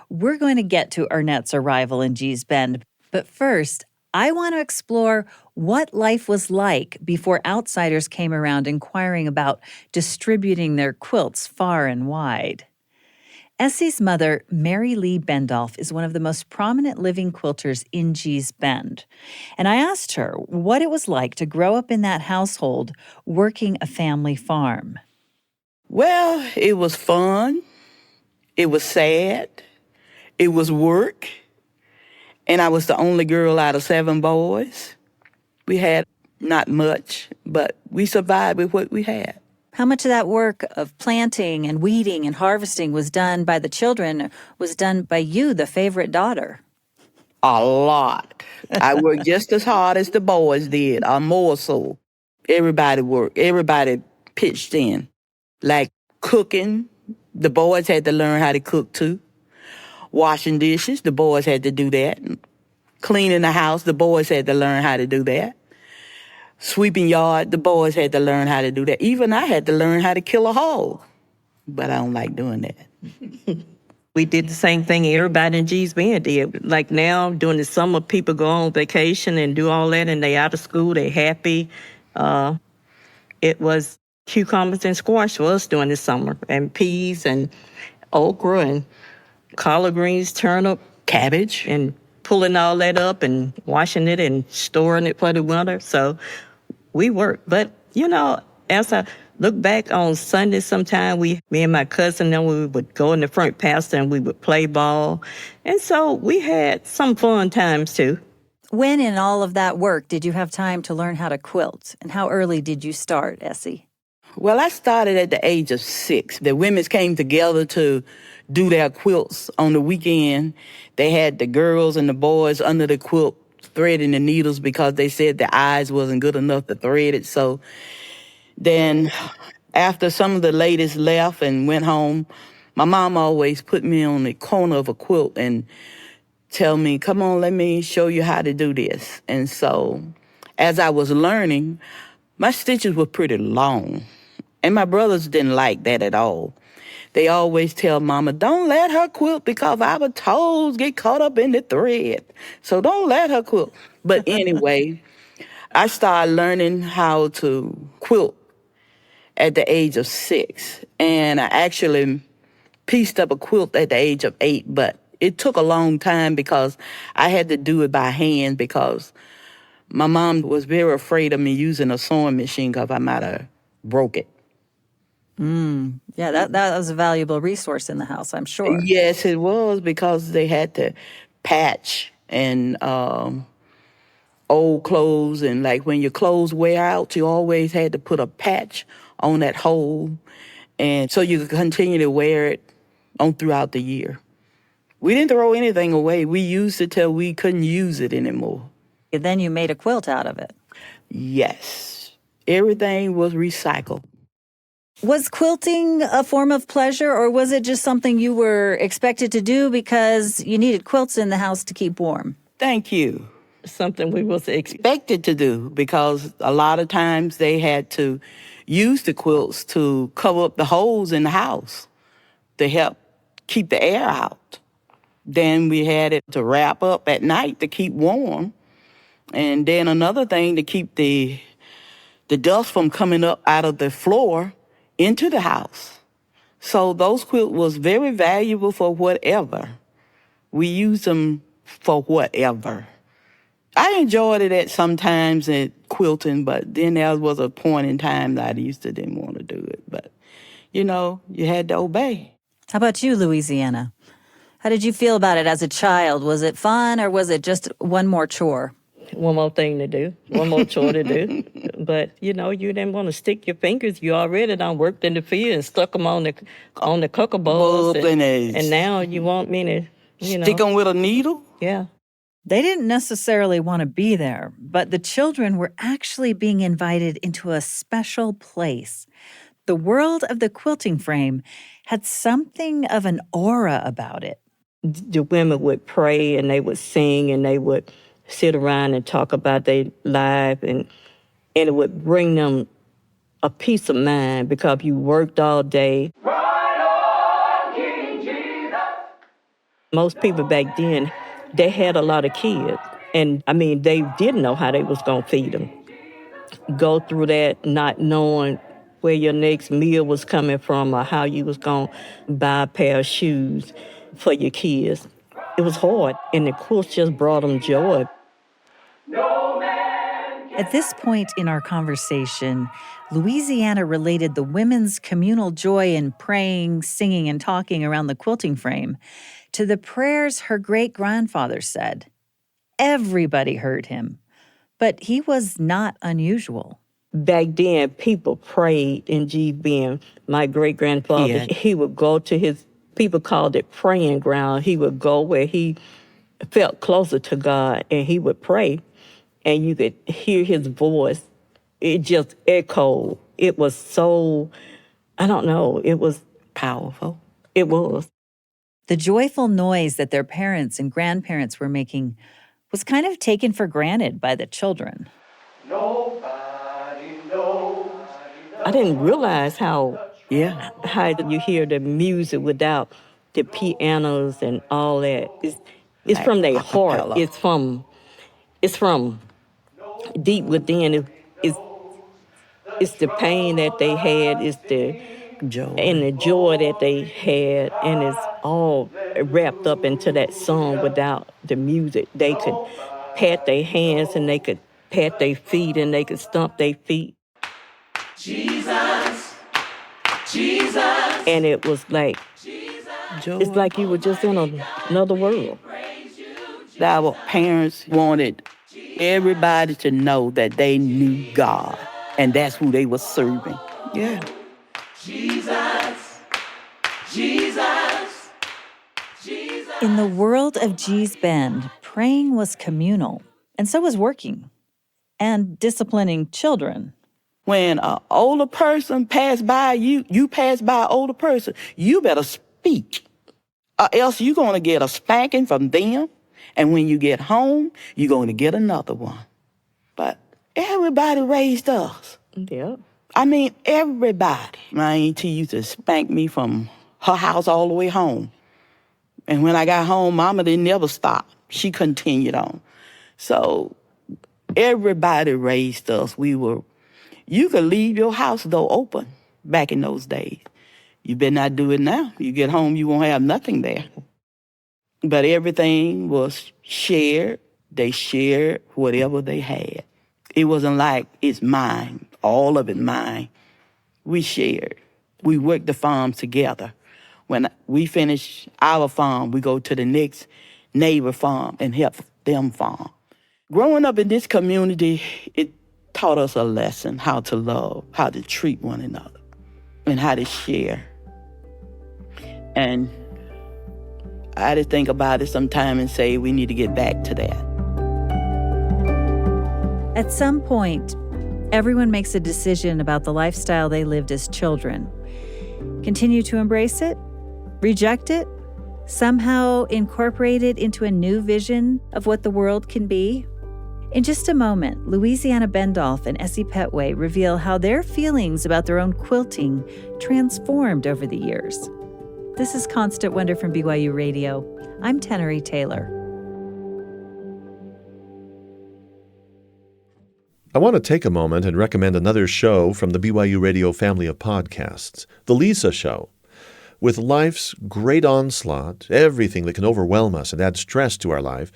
[SPEAKER 2] We're going to get to Arnett's arrival in Gee's Bend, but first, I want to explore what life was like before outsiders came around inquiring about distributing their quilts far and wide. Essie's mother, Mary Lee Bendolph, is one of the most prominent living quilters in Gee's Bend. And I asked her what it was like to grow up in that household working a family farm.
[SPEAKER 5] Well, it was fun. It was sad. It was work. And I was the only girl out of 7 boys. We had not much, but we survived with what we had.
[SPEAKER 2] How much of that work of planting and weeding and harvesting was done by the children, was done by you, the favorite daughter?
[SPEAKER 5] A lot. I worked just as hard as the boys did, or more so. Everybody worked. Everybody pitched in. Like cooking, the boys had to learn how to cook too. Washing dishes, the boys had to do that. Cleaning the house, the boys had to learn how to do that. Sweeping yard, the boys had to learn how to do that. Even I had to learn how to kill a hog, but I don't like doing that.
[SPEAKER 6] We did the same thing everybody in Gee's Bend did. Like now, during the summer, people go on vacation and do all that, and they out of school, they happy. It was cucumbers and squash for us during the summer, and peas and okra and collard greens, turnip,
[SPEAKER 5] Cabbage.
[SPEAKER 6] and pulling all that up and washing it and storing it for the winter. So we worked. But, you know, as I look back on Sunday sometime, me and my cousin, then we would go in the front pasture and we would play ball. And so we had some fun times too.
[SPEAKER 2] When in all of that work did you have time to learn how to quilt? And how early did you start, Essie?
[SPEAKER 5] Well, I started at the age of 6. The women came together to do their quilts on the weekend. They had the girls and the boys under the quilt threading the needles because they said the eyes wasn't good enough to thread it. So then after some of the ladies left and went home, my mom always put me on the corner of a quilt and tell me, come on, let me show you how to do this. And so as I was learning, my stitches were pretty long. And my brothers didn't like that at all. They always tell Mama, don't let her quilt because our toes get caught up in the thread. So don't let her quilt. But anyway, I started learning how to quilt at the age of 6. And I actually pieced up a quilt at the age of 8. But it took a long time because I had to do it by hand because my mom was very afraid of me using a sewing machine because I might have broke it.
[SPEAKER 2] Yeah, that was a valuable resource in the house, I'm sure.
[SPEAKER 5] Yes, it was because they had to patch and old clothes. And like when your clothes wear out, you always had to put a patch on that hole. And so you could continue to wear it on throughout the year. We didn't throw anything away. We used it till we couldn't use it anymore.
[SPEAKER 2] And then you made a quilt out of it.
[SPEAKER 5] Yes. Everything was recycled.
[SPEAKER 2] Was quilting a form of pleasure, or was it just something you were expected to do because you needed quilts in the house to keep warm?
[SPEAKER 5] Thank you.
[SPEAKER 6] Something we was
[SPEAKER 5] Expected to do because a lot of times they had to use the quilts to cover up the holes in the house to help keep the air out. Then we had it to wrap up at night to keep warm. And then another thing to keep the dust from coming up out of the floor into the house. So those quilts was very valuable for whatever. We used them for whatever. I enjoyed it at sometimes at quilting, but then there was a point in time that I didn't want to do it. But, you had to obey.
[SPEAKER 2] How about you, Louisiana? How did you feel about it as a child? Was it fun or was it just one more chore?
[SPEAKER 6] One more thing to do, one more chore to do. But, you didn't want to stick your fingers. You already done worked in the field and stuck them on the cooker bowls. And now you want me to,
[SPEAKER 5] stick them with a needle?
[SPEAKER 6] Yeah.
[SPEAKER 2] They didn't necessarily want to be there, but the children were actually being invited into a special place. The world of the quilting frame had something of an aura about it.
[SPEAKER 6] The women would pray and they would sing and they would sit around and talk about their life, and it would bring them a peace of mind because you worked all day.
[SPEAKER 4] Right on, King Jesus.
[SPEAKER 6] Most people back then, they had a lot of kids, and they didn't know how they was gonna feed them. Go through that not knowing where your next meal was coming from or how you was gonna buy a pair of shoes for your kids. It was hard, and the quilts just brought them joy.
[SPEAKER 2] At this point in our conversation, Louisiana related the women's communal joy in praying, singing, and talking around the quilting frame to the prayers her great-grandfather said. Everybody heard him, but he was not unusual.
[SPEAKER 6] Back then, people prayed in GBM. My great-grandfather, he would go to his, people called it praying ground. He would go where he felt closer to God, and he would pray, and you could hear his voice. It just echoed. It was so, it was
[SPEAKER 5] Powerful.
[SPEAKER 6] It was.
[SPEAKER 2] The joyful noise that their parents and grandparents were making was kind of taken for granted by the children.
[SPEAKER 4] Nobody knows.
[SPEAKER 6] I didn't realize how you hear the music without the pianos and all that. It's from their heart. It's from deep within. It's the pain that they had. It's the
[SPEAKER 5] Joy.
[SPEAKER 6] And the joy that they had, and it's all wrapped up into that song. Without the music, they could pat their hands and they could pat their feet and they could stomp their feet.
[SPEAKER 4] Jesus, Jesus.
[SPEAKER 6] And it was like,
[SPEAKER 5] Joy.
[SPEAKER 6] it's like you were just in another world.
[SPEAKER 5] Our parents wanted everybody to know that they knew God, and that's who they were serving. Yeah.
[SPEAKER 4] Jesus, Jesus, Jesus.
[SPEAKER 2] In the world of G's Bend, praying was communal, and so was working and disciplining children.
[SPEAKER 5] When an older person passed by you pass by an older person, you better speak, or else you're going to get a spanking from them, and when you get home, you're going to get another one. But everybody raised us.
[SPEAKER 6] Yeah.
[SPEAKER 5] Everybody. My auntie used to spank me from her house all the way home. And when I got home, Mama didn't never stop. She continued on. So everybody raised us. You could leave your house door open back in those days. You better not do it now. You get home, you won't have nothing there. But everything was shared. They shared whatever they had. It wasn't like, it's mine, all of it mine. We shared. We worked the farm together. When we finish our farm, we go to the next neighbor farm and help them farm. Growing up in this community, it taught us a lesson, how to love, how to treat one another, and how to share. And I just think about it sometime and say we need to get back to that.
[SPEAKER 2] At some point, everyone makes a decision about the lifestyle they lived as children. Continue to embrace it? Reject it? Somehow incorporate it into a new vision of what the world can be? In just a moment, Louisiana Bendolph and Essie Petway reveal how their feelings about their own quilting transformed over the years. This is Constant Wonder from BYU Radio. I'm Tenery Taylor.
[SPEAKER 1] I want to take a moment and recommend another show from the BYU Radio family of podcasts, The Lisa Show. With life's great onslaught, everything that can overwhelm us and add stress to our life,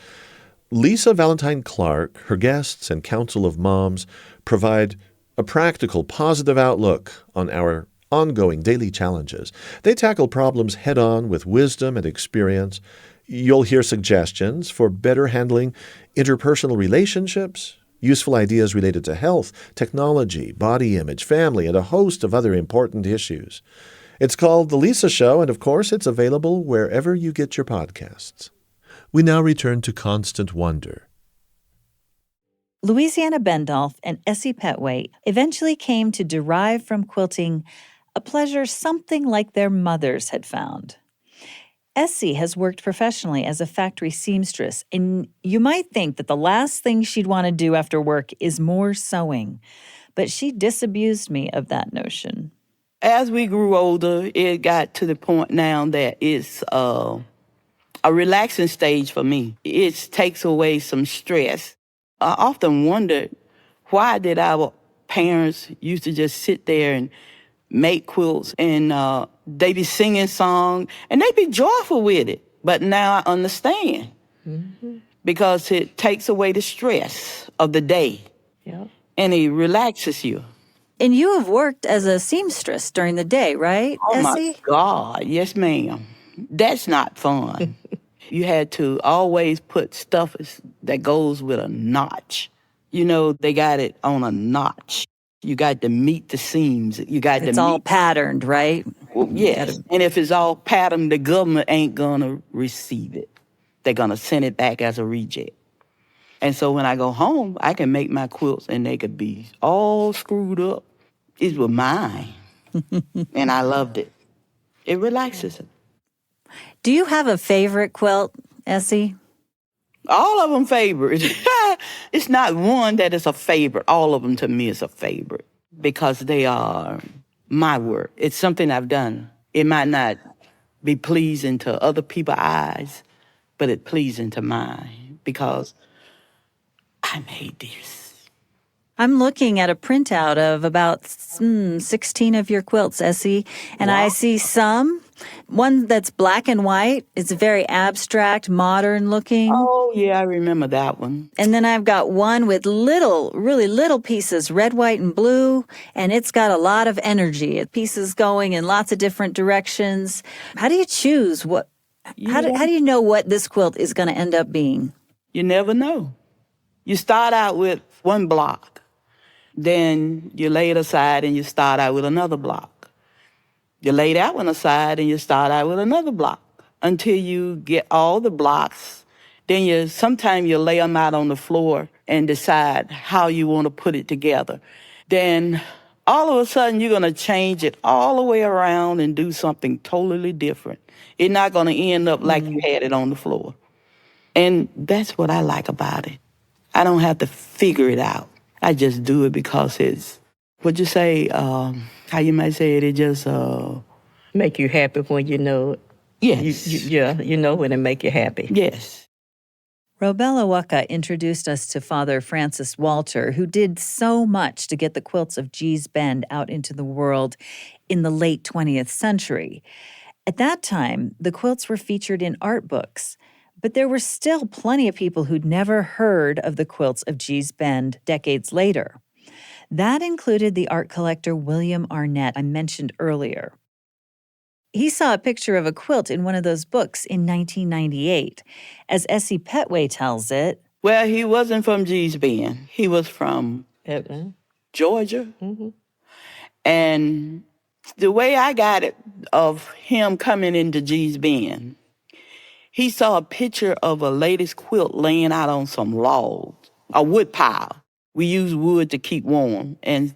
[SPEAKER 1] Lisa Valentine Clark, her guests, and Council of Moms provide a practical, positive outlook on our ongoing daily challenges. They tackle problems head-on with wisdom and experience. You'll hear suggestions for better handling interpersonal relationships, useful ideas related to health, technology, body image, family, and a host of other important issues. It's called The Lisa Show, and of course, it's available wherever you get your podcasts. We now return to Constant Wonder.
[SPEAKER 2] Louisiana Bendolph and Essie Petway eventually came to derive from quilting a pleasure something like their mothers had found. Essie has worked professionally as a factory seamstress, and you might think that the last thing she'd want to do after work is more sewing. But she disabused me of that notion.
[SPEAKER 5] As we grew older, it got to the point now that it's a relaxing stage for me. It takes away some stress. I often wondered, why did our parents used to just sit there and make quilts and they be singing songs and they be joyful with it. But now I understand because it takes away the stress of the day and it relaxes you.
[SPEAKER 2] And you have worked as a seamstress during the day, right,
[SPEAKER 5] Oh,
[SPEAKER 2] Essie?
[SPEAKER 5] my God. Yes, ma'am. That's not fun. You had to always put stuff that goes with a notch. You know, they got it on a notch. You got to meet the seams. You got
[SPEAKER 2] It's
[SPEAKER 5] to
[SPEAKER 2] all patterned, right?
[SPEAKER 5] Well, yes. And if it's all patterned, the government ain't going to receive it. They're going to send it back as a reject. And so when I go home, I can make my quilts and they could be all screwed up. It was mine. And I loved it. It relaxes it.
[SPEAKER 2] Do you have a favorite quilt, Essie?
[SPEAKER 5] All of them favorite. It's not one that is a favorite. All of them to me is a favorite because they are my work. It's something I've done. It might not be pleasing to other people's eyes, but it's pleasing to mine because I made this.
[SPEAKER 2] I'm looking at a printout of about 16 of your quilts, Essie, and
[SPEAKER 5] Wow.
[SPEAKER 2] I see one that's black and white. It's very abstract, modern looking.
[SPEAKER 5] Oh, yeah, I remember that one.
[SPEAKER 2] And then I've got one with really little pieces, red, white, and blue, and it's got a lot of energy. Pieces going in lots of different directions. How do you choose how do you know what this quilt is going to end up being?
[SPEAKER 5] You never know. You start out with one block. Then you lay it aside and you start out with another block. You lay that one aside and you start out with another block until you get all the blocks. Then sometimes you lay them out on the floor and decide how you want to put it together. Then all of a sudden you're going to change it all the way around and do something totally different. It's not going to end up like you had it on the floor. And that's what I like about it. I don't have to figure it out. I just do it because it's, what'd you say, how you might say it just...
[SPEAKER 6] Make you happy when you know it.
[SPEAKER 5] Yes.
[SPEAKER 6] You know when it make you happy.
[SPEAKER 5] Yes.
[SPEAKER 2] Robell Awaka introduced us to Father Francis Walter, who did so much to get the quilts of Gee's Bend out into the world in the late 20th century. At that time, the quilts were featured in art books, but there were still plenty of people who'd never heard of the quilts of Gee's Bend decades later. That included the art collector William Arnett I mentioned earlier. He saw a picture of a quilt in one of those books in 1998. As Essie Petway tells it,
[SPEAKER 5] Well, he wasn't from Gee's Bend. He was from
[SPEAKER 6] Atlanta.
[SPEAKER 5] Georgia. And the way I got it of him coming into Gee's Bend, he saw a picture of a lady's quilt laying out on some logs, a wood pile. We use wood to keep warm. And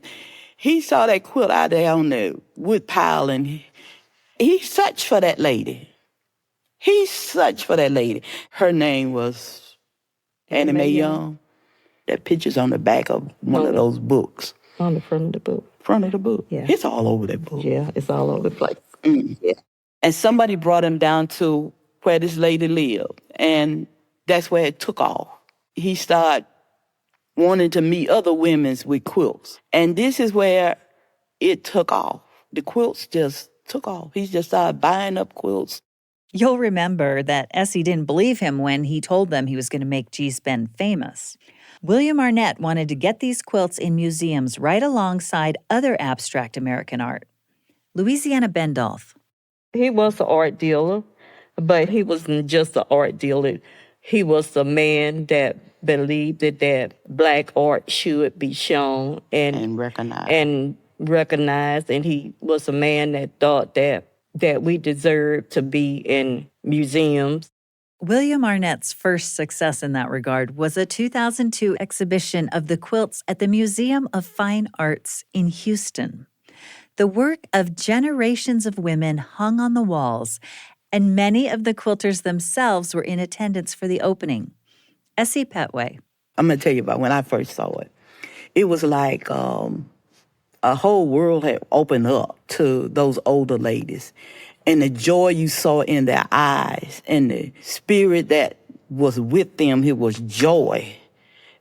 [SPEAKER 5] he saw that quilt out there on the wood pile, and he searched for that lady. Her name was Annie Mae Young. That picture's on the back of one of those books.
[SPEAKER 6] On the front of the book.
[SPEAKER 5] Front of the book.
[SPEAKER 6] Yeah.
[SPEAKER 5] It's all over that book.
[SPEAKER 6] Yeah, it's all over the place.
[SPEAKER 5] Yeah. And somebody brought him down to where this lady lived. And that's where it took off. He started wanting to meet other women with quilts. And this is where it took off. The quilts just took off. He just started buying up quilts.
[SPEAKER 2] You'll remember that Essie didn't believe him when he told them he was going to make Gee's Bend famous. William Arnett wanted to get these quilts in museums right alongside other abstract American art. Louisiana Bendolph.
[SPEAKER 6] He was an art dealer, but he wasn't just an art dealer. He was a man that believed that Black art should be shown
[SPEAKER 5] And
[SPEAKER 6] recognized. And he was a man that thought that we deserved to be in museums.
[SPEAKER 2] William Arnett's first success in that regard was a 2002 exhibition of the quilts at the Museum of Fine Arts in Houston. The work of generations of women hung on the walls, and many of the quilters themselves were in attendance for the opening. Essie Petway.
[SPEAKER 5] I'm going to tell you about when I first saw it. It was like a whole world had opened up to those older ladies. And the joy you saw in their eyes and the spirit that was with them, it was joy.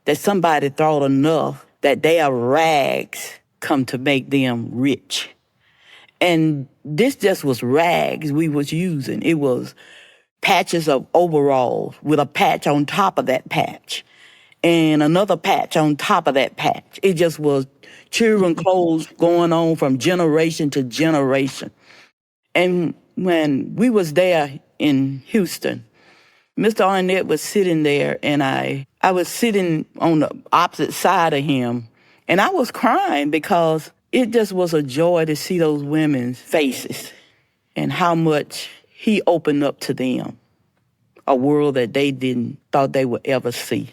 [SPEAKER 5] That somebody thought enough that their rags come to make them rich. And this just was rags we was using. It was patches of overalls with a patch on top of that patch and another patch on top of that patch. It just was children clothes going on from generation to generation. And when we was there in Houston, Mr. Arnett was sitting there, and I was sitting on the opposite side of him, and I was crying because it just was a joy to see those women's faces and how much he opened up to them, a world that they didn't thought they would ever see,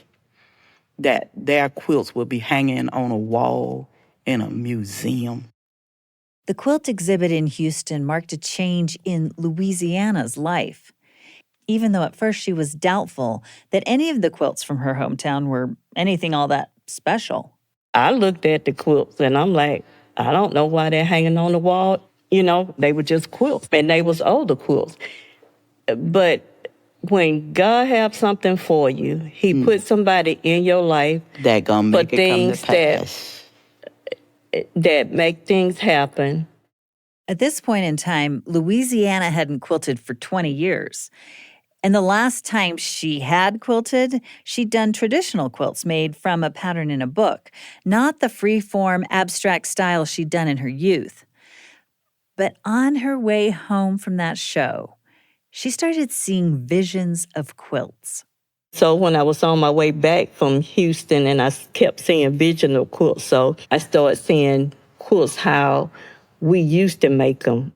[SPEAKER 5] that their quilts would be hanging on a wall in a museum.
[SPEAKER 2] The quilt exhibit in Houston marked a change in Louisiana's life, even though at first she was doubtful that any of the quilts from her hometown were anything all that special.
[SPEAKER 6] I looked at the quilts and I'm like, I don't know why they're hanging on the wall. You know, they were just quilts, and they was older quilts. But when God have something for you, he put somebody in your life
[SPEAKER 5] That gonna make it come to pass.
[SPEAKER 6] that make things happen.
[SPEAKER 2] At this point in time, Louisiana hadn't quilted for 20 years. And the last time she had quilted, she'd done traditional quilts made from a pattern in a book, not the free-form, abstract style she'd done in her youth. But on her way home from that show, she started seeing visions of quilts.
[SPEAKER 6] So when I was on my way back from Houston, and I kept seeing vision of quilts, so I started seeing quilts how we used to make them.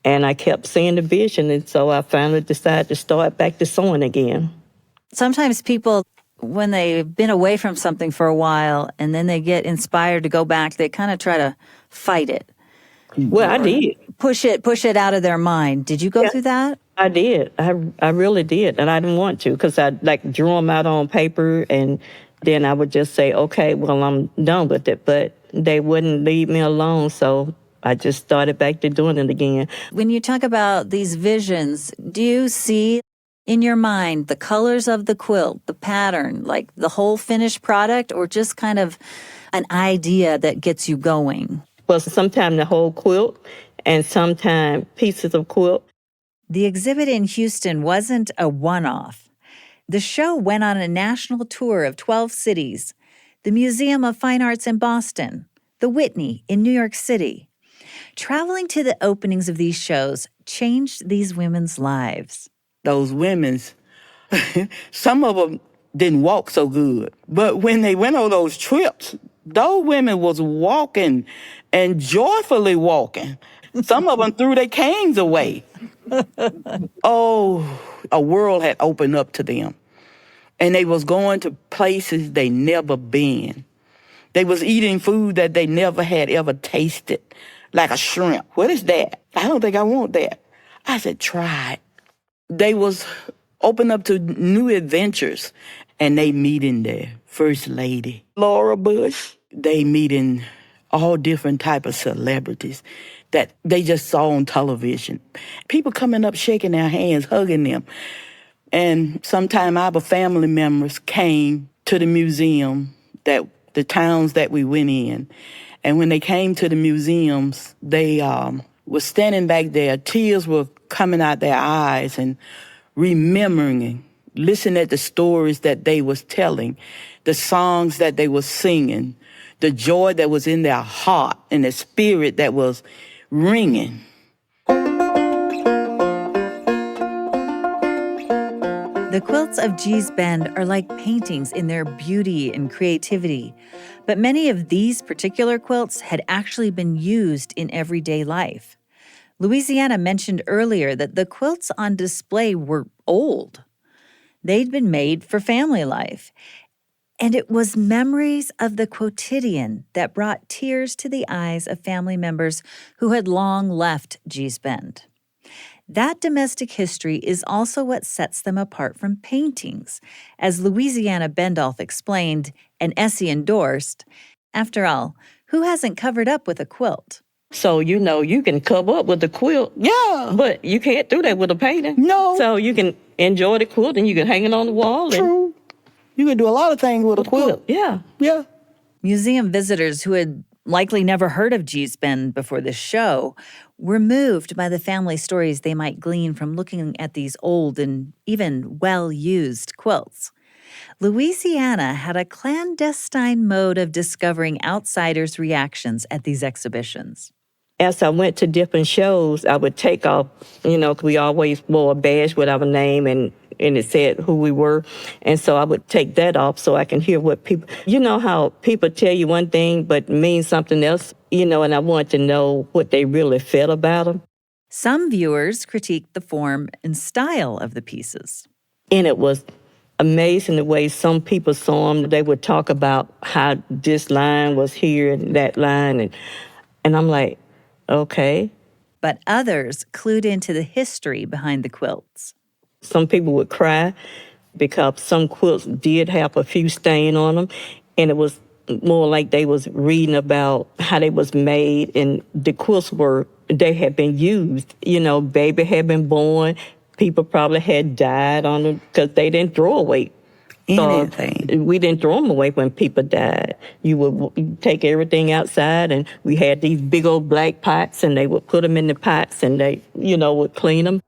[SPEAKER 6] And I kept seeing the vision, and so I finally decided to start back to sewing again.
[SPEAKER 2] Sometimes people, when they've been away from something for a while and then they get inspired to go back, they kind of try to fight it.
[SPEAKER 6] Well, I did.
[SPEAKER 2] Push it out of their mind. Did you go through that?
[SPEAKER 6] I did. I really did, and I didn't want to because I drew them out on paper, and then I would just say, okay, well, I'm done with it. But they wouldn't leave me alone, so I just started back to doing it again.
[SPEAKER 2] When you talk about these visions, do you see in your mind the colors of the quilt, the pattern, like the whole finished product, or just kind of an idea that gets you going?
[SPEAKER 6] Well, sometimes the whole quilt and sometimes pieces of quilt.
[SPEAKER 2] The exhibit in Houston wasn't a one-off. The show went on a national tour of 12 cities, the Museum of Fine Arts in Boston, the Whitney in New York City. Traveling to the openings of these shows changed these women's lives.
[SPEAKER 5] Those women's, some of them didn't walk so good. But when they went on those trips, those women was walking and joyfully walking. Some of them threw their canes away. Oh, a world had opened up to them. And they was going to places they never been. They was eating food that they never had ever tasted, like a shrimp. What is that? I don't think I want that. I said, try it. They was open up to new adventures, and they meeting the First Lady, Laura Bush. They meeting all different type of celebrities. that they just saw on television. People coming up, shaking their hands, hugging them. And sometime our family members came to the museum, that the towns that we went in. And when they came to the museums, they were standing back there. Tears were coming out their eyes and remembering, listening at the stories that they was telling, the songs that they were singing, the joy that was in their heart and the spirit that was ringing.
[SPEAKER 2] The quilts of Gee's Bend are like paintings in their beauty and creativity, but many of these particular quilts had actually been used in everyday life. Louisiana mentioned earlier that the quilts on display were old. They'd been made for family life, and it was memories of the quotidian that brought tears to the eyes of family members who had long left Gee's Bend. That domestic history is also what sets them apart from paintings. As Louisiana Bendolph explained, and Essie endorsed, after all, who hasn't covered up with a quilt?
[SPEAKER 6] So, you can cover up with a quilt.
[SPEAKER 5] Yeah.
[SPEAKER 6] But you can't do that with a painting.
[SPEAKER 5] No.
[SPEAKER 6] So you can enjoy the quilt and you can hang it on the wall.
[SPEAKER 5] True. You can do a lot of things with a quilt.
[SPEAKER 6] Yeah.
[SPEAKER 5] Yeah.
[SPEAKER 2] Museum visitors who had likely never heard of Gee's Bend before this show were moved by the family stories they might glean from looking at these old and even well-used quilts. Louisiana had a clandestine mode of discovering outsiders' reactions at these exhibitions.
[SPEAKER 6] As I went to different shows, I would take off, 'cause we always wore a badge with our name and it said who we were. And so I would take that off so I can hear what people, how people tell you one thing but mean something else, and I wanted to know what they really felt about them.
[SPEAKER 2] Some viewers critiqued the form and style of the pieces.
[SPEAKER 6] And it was amazing the way some people saw them. They would talk about how this line was here and that line. And I'm like, okay.
[SPEAKER 2] But others clued into the history behind the quilts.
[SPEAKER 6] Some people would cry because some quilts did have a few stain on them, and it was more like they was reading about how they was made, and the quilts they had been used. Baby had been born, people probably had died on them because they didn't throw away
[SPEAKER 5] Anything.
[SPEAKER 6] We didn't throw them away when people died. You would take everything outside, and we had these big old black pots, and they would put them in the pots, and they, would clean them.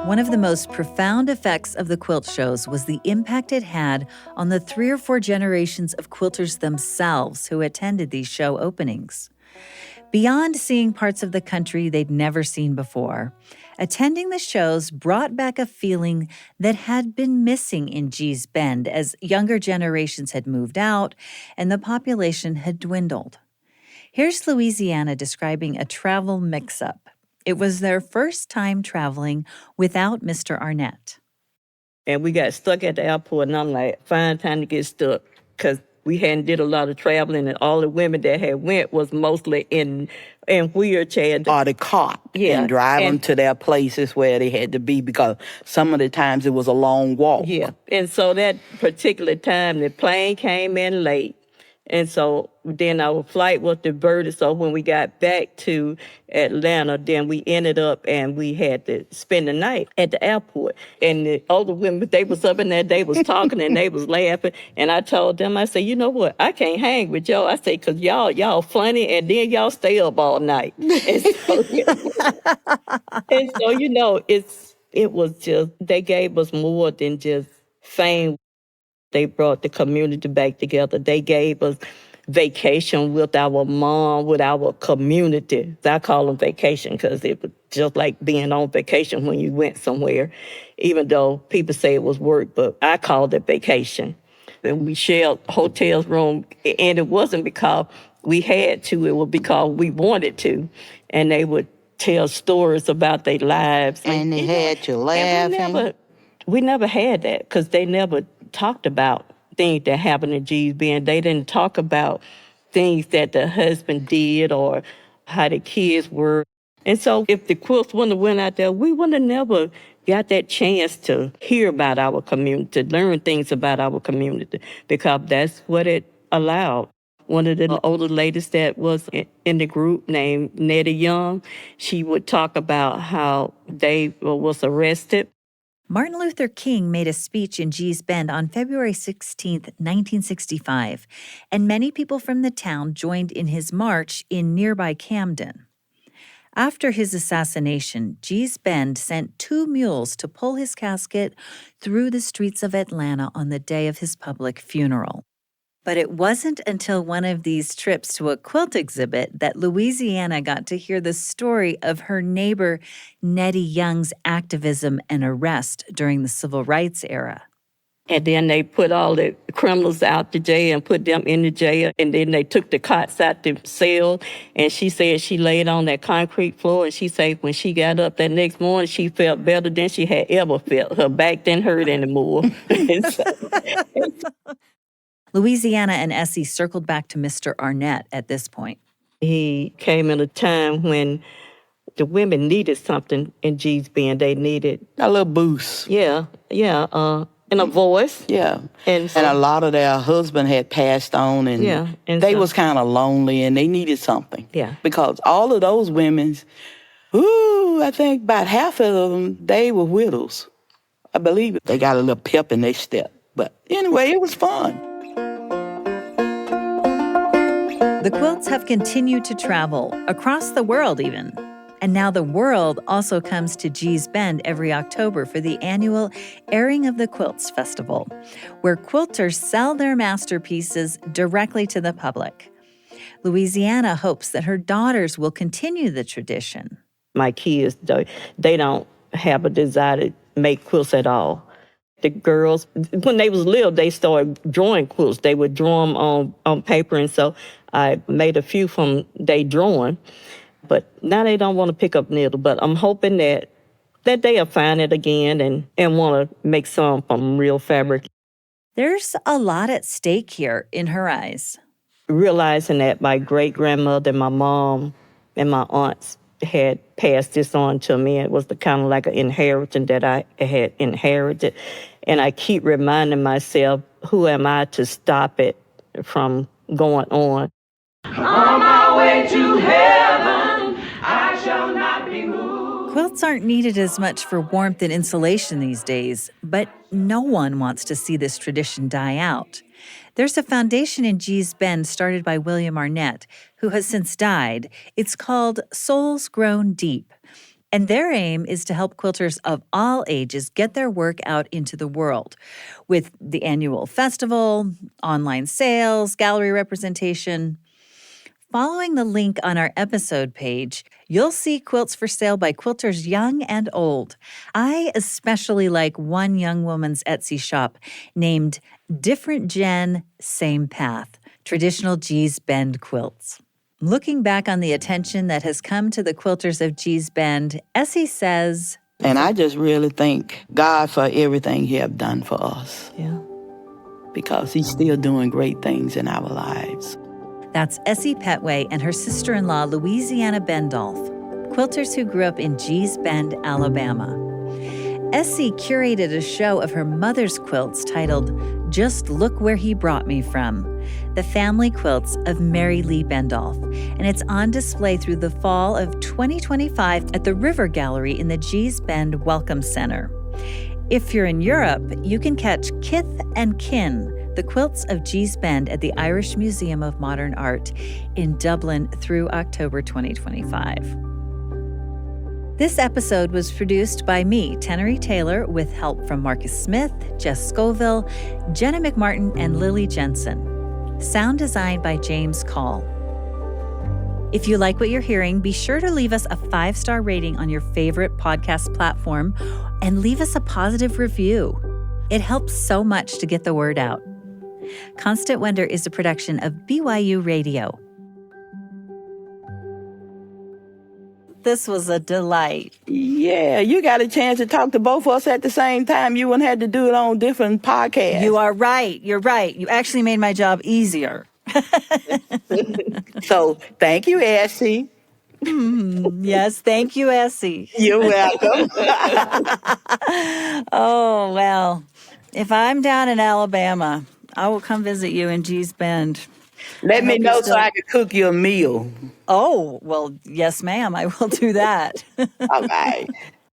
[SPEAKER 2] One of the most profound effects of the quilt shows was the impact it had on the 3 or 4 generations of quilters themselves who attended these show openings. Beyond seeing parts of the country they'd never seen before, attending the shows brought back a feeling that had been missing in Gee's Bend as younger generations had moved out and the population had dwindled. Here's Louisiana describing a travel mix-up. It was their first time traveling without Mr. Arnett.
[SPEAKER 6] And we got stuck at the airport, and I'm like, fine time to get stuck, because we hadn't did a lot of traveling, and all the women that had went was mostly in wheelchairs.
[SPEAKER 5] Or the cart,
[SPEAKER 6] Yeah.
[SPEAKER 5] and drive them
[SPEAKER 6] And-
[SPEAKER 5] to their places where they had to be, because some of the times it was a long walk.
[SPEAKER 6] Yeah. And so that particular time, the plane came in late. And so then our flight was diverted. So when we got back to Atlanta, then we ended up and we had to spend the night at the airport. And the older women, they was up in there, they was talking and they was laughing. And I told them, I said, you know what? I can't hang with y'all. I said, because y'all funny, and then y'all stay up all night. And so, it was just, they gave us more than just fame. They brought the community back together. They gave us vacation with our mom, with our community. I call them vacation because it was just like being on vacation when you went somewhere, even though people say it was work, but I called it vacation. And we shared hotel room, and it wasn't because we had to, it was because we wanted to. And they would tell stories about their lives.
[SPEAKER 5] And they had you laughing.
[SPEAKER 6] We never had that because they never talked about things that happened in Gee's Bend. They didn't talk about things that the husband did or how the kids were. And so if the quilts wouldn't have went out there, we would have never got that chance to hear about our community, to learn things about our community, because that's what it allowed. One of the older ladies that was in the group named Nettie Young, she would talk about how they was arrested.
[SPEAKER 2] Martin Luther King made a speech in Gee's Bend on February 16, 1965, and many people from the town joined in his march in nearby Camden. After his assassination, Gee's Bend sent 2 mules to pull his casket through the streets of Atlanta on the day of his public funeral. But it wasn't until one of these trips to a quilt exhibit that Louisiana got to hear the story of her neighbor Nettie Young's activism and arrest during the Civil Rights era.
[SPEAKER 6] And then they put all the criminals out to jail and put them in the jail. And then they took the cots out the cell. And she said she laid on that concrete floor. And she said when she got up that next morning, she felt better than she had ever felt. Her back didn't hurt anymore.
[SPEAKER 2] Louisiana and Essie circled back to Mr. Arnett at this point.
[SPEAKER 6] He came in a time when the women needed something in Gee's Bend. They needed
[SPEAKER 5] A little boost.
[SPEAKER 6] And a voice.
[SPEAKER 5] Yeah.
[SPEAKER 6] And
[SPEAKER 5] a lot of their husband had passed on, and, they was kind of lonely, and they needed something.
[SPEAKER 6] Yeah.
[SPEAKER 5] Because all of those women, I think about half of them, they were widows. I believe it. They got a little pep in their step. But anyway, it was fun.
[SPEAKER 2] The quilts have continued to travel, across the world even. And now the world also comes to Gee's Bend every October for the annual Airing of the Quilts Festival, where quilters sell their masterpieces directly to the public. Louisiana hopes that her daughters will continue the tradition.
[SPEAKER 6] My kids, they don't have a desire to make quilts at all. The girls, when they was little, they started drawing quilts. They would draw them on paper, and so I made a few from their drawing. But now they don't want to pick up needle. But I'm hoping that they'll find it again and want to make some from real fabric.
[SPEAKER 2] There's a lot at stake here in her eyes.
[SPEAKER 6] Realizing that my great-grandmother, my mom, and my aunts had passed this on to me. It was the kind of like an inheritance that I had inherited. And I keep reminding myself, who am I to stop it from going on?
[SPEAKER 4] On my way to heaven, I shall not be moved.
[SPEAKER 2] Quilts aren't needed as much for warmth and insulation these days, but no one wants to see this tradition die out. There's a foundation in Gee's Bend started by William Arnett, who has since died. It's called Souls Grown Deep. And their aim is to help quilters of all ages get their work out into the world. With the annual festival, online sales, gallery representation. Following the link on our episode page, you'll see quilts for sale by quilters young and old. I especially like one young woman's Etsy shop named Different Gen, Same Path, Traditional Gee's Bend Quilts. Looking back on the attention that has come to the quilters of Gee's Bend, Essie says,
[SPEAKER 5] And I just really thank God for everything he have done for us.
[SPEAKER 6] Yeah.
[SPEAKER 5] Because he's still doing great things in our lives.
[SPEAKER 2] That's Essie Petway and her sister-in-law, Louisiana Bendolph, quilters who grew up in Gee's Bend, Alabama. Essie curated a show of her mother's quilts titled Just Look Where He Brought Me From, the family quilts of Mary Lee Bendolph, and it's on display through the fall of 2025 at the River Gallery in the Gee's Bend Welcome Center. If you're in Europe, you can catch Kith and Kin, the quilts of Gee's Bend at the Irish Museum of Modern Art in Dublin through October 2025. This episode was produced by me, Tenery Taylor, with help from Marcus Smith, Jess Scoville, Jenna McMartin, and Lily Jensen. Sound design by James Call. If you like what you're hearing, be sure to leave us a 5-star rating on your favorite podcast platform and leave us a positive review. It helps so much to get the word out. Constant Wonder is a production of BYU Radio. This was a delight.
[SPEAKER 5] Yeah, you got a chance to talk to both of us at the same time. You wouldn't have to do it on different podcasts.
[SPEAKER 2] You are right. You're right. You actually made my job easier.
[SPEAKER 5] So, thank you, Essie.
[SPEAKER 2] Yes, thank you, Essie.
[SPEAKER 5] You're welcome.
[SPEAKER 2] Oh, well, if I'm down in Alabama, I will come visit you in Gee's Bend.
[SPEAKER 5] Let me
[SPEAKER 2] hope you're
[SPEAKER 5] know so
[SPEAKER 2] still.
[SPEAKER 5] I can cook you a meal.
[SPEAKER 2] Oh, well, yes, ma'am. I will do that.
[SPEAKER 5] All right.